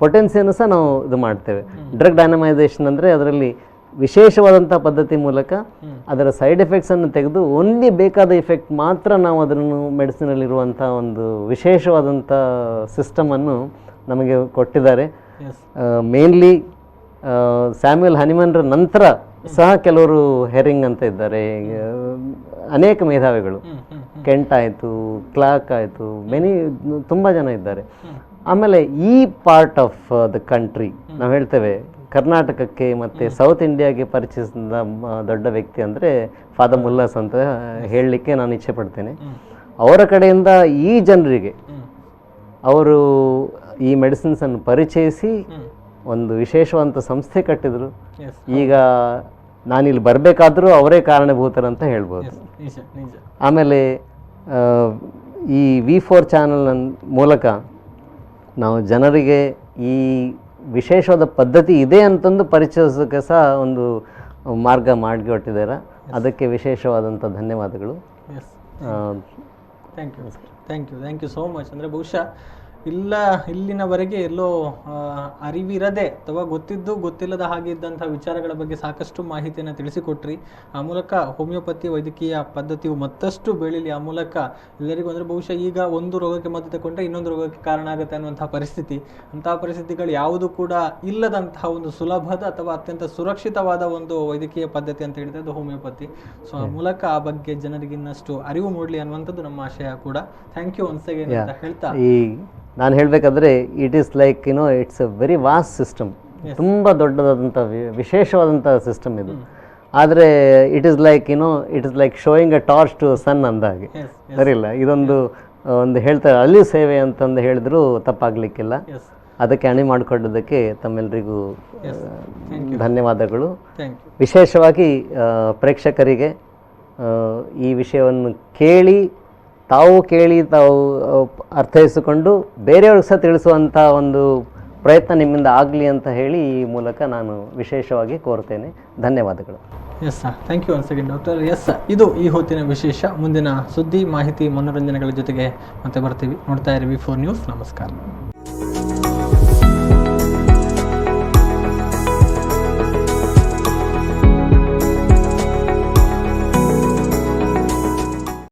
ಪೊಟೆನ್ಸಿಯನ್ನು ಸಹ ನಾವು ಇದು ಮಾಡ್ತೇವೆ. ಡ್ರಗ್ ಡೈನಮೈಸೇಷನ್ ಅಂದರೆ ಅದರಲ್ಲಿ ವಿಶೇಷವಾದಂಥ ಪದ್ಧತಿ ಮೂಲಕ ಅದರ ಸೈಡ್ ಎಫೆಕ್ಟ್ಸನ್ನು ತೆಗೆದು ಓನ್ಲಿ ಬೇಕಾದ ಇಫೆಕ್ಟ್ ಮಾತ್ರ ನಾವು ಅದನ್ನು ಮೆಡಿಸಿನಲ್ಲಿರುವಂಥ ಒಂದು ವಿಶೇಷವಾದಂಥ ಸಿಸ್ಟಮನ್ನು ನಮಗೆ ಕೊಟ್ಟಿದ್ದಾರೆ. ಮೇನ್ಲಿ ಸ್ಯಾಮ್ಯುಯಲ್ ಹನಿಮನ್ರ ನಂತರ ಸಹ ಕೆಲವರು ಹೆರಿಂಗ್ ಅಂತ ಇದ್ದಾರೆ, ಅನೇಕ ಮೇಧಾವಿಗಳು, ಕೆಂಟ್ ಆಯಿತು, ಕ್ಲಾರ್ಕ್ ಆಯಿತು, ತುಂಬ ಜನ ಇದ್ದಾರೆ. ಆಮೇಲೆ ಈ ಪಾರ್ಟ್ ಆಫ್ ದ ಕಂಟ್ರಿ ನಾವು ಹೇಳ್ತೇವೆ ಕರ್ನಾಟಕಕ್ಕೆ ಮತ್ತು ಸೌತ್ ಇಂಡಿಯಾಗೆ ಪರಿಚಯಿಸಿದ ದೊಡ್ಡ ವ್ಯಕ್ತಿ ಅಂದರೆ ಫಾದರ್ ಮುಲ್ಲಾಸ್ ಅಂತ ಹೇಳಲಿಕ್ಕೆ ನಾನು ಇಚ್ಛೆ ಪಡ್ತೇನೆ. ಅವರ ಕಡೆಯಿಂದ ಈ ಜನರಿಗೆ ಅವರು ಈ ಮೆಡಿಸಿನ್ಸನ್ನು ಪರಿಚಯಿಸಿ ಒಂದು ವಿಶೇಷವಾದಂಥ ಸಂಸ್ಥೆ ಕಟ್ಟಿದರು. ಈಗ ನಾನಿಲ್ಲಿ ಬರಬೇಕಾದ್ರೂ ಅವರೇ ಕಾರಣಭೂತರಂತ ಹೇಳ್ಬೋದು. ಆಮೇಲೆ ಈ V4 ಚಾನಲ್ ಮೂಲಕ ನಾವು ಜನರಿಗೆ ಈ ವಿಶೇಷವಾದ ಪದ್ಧತಿ ಇದೆ ಅಂತಂದು ಪರಿಚಯಿಸೋಕ್ಕೆ ಸಹ ಒಂದು ಮಾರ್ಗ ಮಾಡಿಕೊಟ್ಟಿದ್ದಾರೆ. ಅದಕ್ಕೆ ವಿಶೇಷವಾದಂಥ ಧನ್ಯವಾದಗಳು. Thank you so much. ಅಂದರೆ ಬಹುಶಃ ಇಲ್ಲಿನವರೆಗೆ ಎಲ್ಲೋ ಅರಿವಿರದೆ ಅಥವಾ ಗೊತ್ತಿದ್ದು ಗೊತ್ತಿಲ್ಲದ ಹಾಗೆ ಇದ್ದಂಥ ವಿಚಾರಗಳ ಬಗ್ಗೆ ಸಾಕಷ್ಟು ಮಾಹಿತಿಯನ್ನು ತಿಳಿಸಿಕೊಟ್ರಿ. ಆ ಮೂಲಕ ಹೋಮಿಯೋಪತಿ ವೈದ್ಯಕೀಯ ಪದ್ಧತಿಯು ಮತ್ತಷ್ಟು ಬೆಳೀಲಿ. ಆ ಮೂಲಕ ಎಲ್ಲರಿಗೂ ಅಂದರೆ ಬಹುಶಃ ಈಗ ಒಂದು ರೋಗಕ್ಕೆ ಮದ್ದು ತಗೊಂಡ್ರೆ ಇನ್ನೊಂದು ರೋಗಕ್ಕೆ ಕಾರಣ ಆಗುತ್ತೆ ಅನ್ನುವಂಥ ಪರಿಸ್ಥಿತಿ, ಅಂತಹ ಪರಿಸ್ಥಿತಿಗಳು ಯಾವುದು ಕೂಡ ಇಲ್ಲದಂತಹ ಒಂದು ಸುಲಭದ ಅಥವಾ ಅತ್ಯಂತ ಸುರಕ್ಷಿತವಾದ ಒಂದು ವೈದ್ಯಕೀಯ ಪದ್ಧತಿ ಅಂತ ಹೇಳಿದ್ರೆ ಅದು ಹೋಮಿಯೋಪತಿ. ಸೊ ಆ ಮೂಲಕ ಆ ಬಗ್ಗೆ ಜನರಿಗೆ ಇನ್ನಷ್ಟು ಅರಿವು ಮೂಡಲಿ ಅನ್ನುವಂಥದ್ದು ನಮ್ಮ ಆಶಯ ಕೂಡ. ಥ್ಯಾಂಕ್ ಯು ಒನ್ಸ್ ಅಗೇನ್ ಅಂತ ಹೇಳ್ತಾ ನಾನು ಹೇಳಬೇಕಾದ್ರೆ it is like it's a very vast system. ತುಂಬ ದೊಡ್ಡದಾದಂಥ ವಿಶೇಷವಾದಂಥ ಸಿಸ್ಟಮ್ ಇದು. ಆದರೆ it is like showing a torch to sun ಅಂದಾಗೆ, ಸರಿಯಿಲ್ಲ? ಇದೊಂದು ಹೇಳ್ತಾರೆ ಅಲ್ಲಿಯೂ ಸೇವೆ ಅಂತಂದು ಹೇಳಿದ್ರು ತಪ್ಪಾಗಲಿಕ್ಕಿಲ್ಲ. ಅದಕ್ಕೆ ಅಣಿ ಮಾಡಿಕೊಡೋದಕ್ಕೆ ತಮ್ಮೆಲ್ಲರಿಗೂ ಧನ್ಯವಾದಗಳು. ವಿಶೇಷವಾಗಿ ಪ್ರೇಕ್ಷಕರಿಗೆ ಈ ವಿಷಯವನ್ನು ತಾವು ಅರ್ಥೈಸಿಕೊಂಡು ಬೇರೆಯವ್ರಿಗೆ ಸಹ ತಿಳಿಸುವಂಥ ಒಂದು ಪ್ರಯತ್ನ ನಿಮ್ಮಿಂದ ಆಗಲಿ ಅಂತ ಹೇಳಿ ಈ ಮೂಲಕ ನಾನು ವಿಶೇಷವಾಗಿ ಕೋರ್ತೇನೆ. ಧನ್ಯವಾದಗಳು. Yes sir, thank you once again doctor. Yes sir, ಇದು ಈ ಹೊತ್ತಿನ ವಿಶೇಷ. ಮುಂದಿನ ಸುದ್ದಿ, ಮಾಹಿತಿ, ಮನೋರಂಜನೆಗಳ ಜೊತೆಗೆ ಮತ್ತೆ ಬರ್ತೀವಿ. ನೋಡ್ತಾ ಇರಿ V4 ನ್ಯೂಸ್. ನಮಸ್ಕಾರ.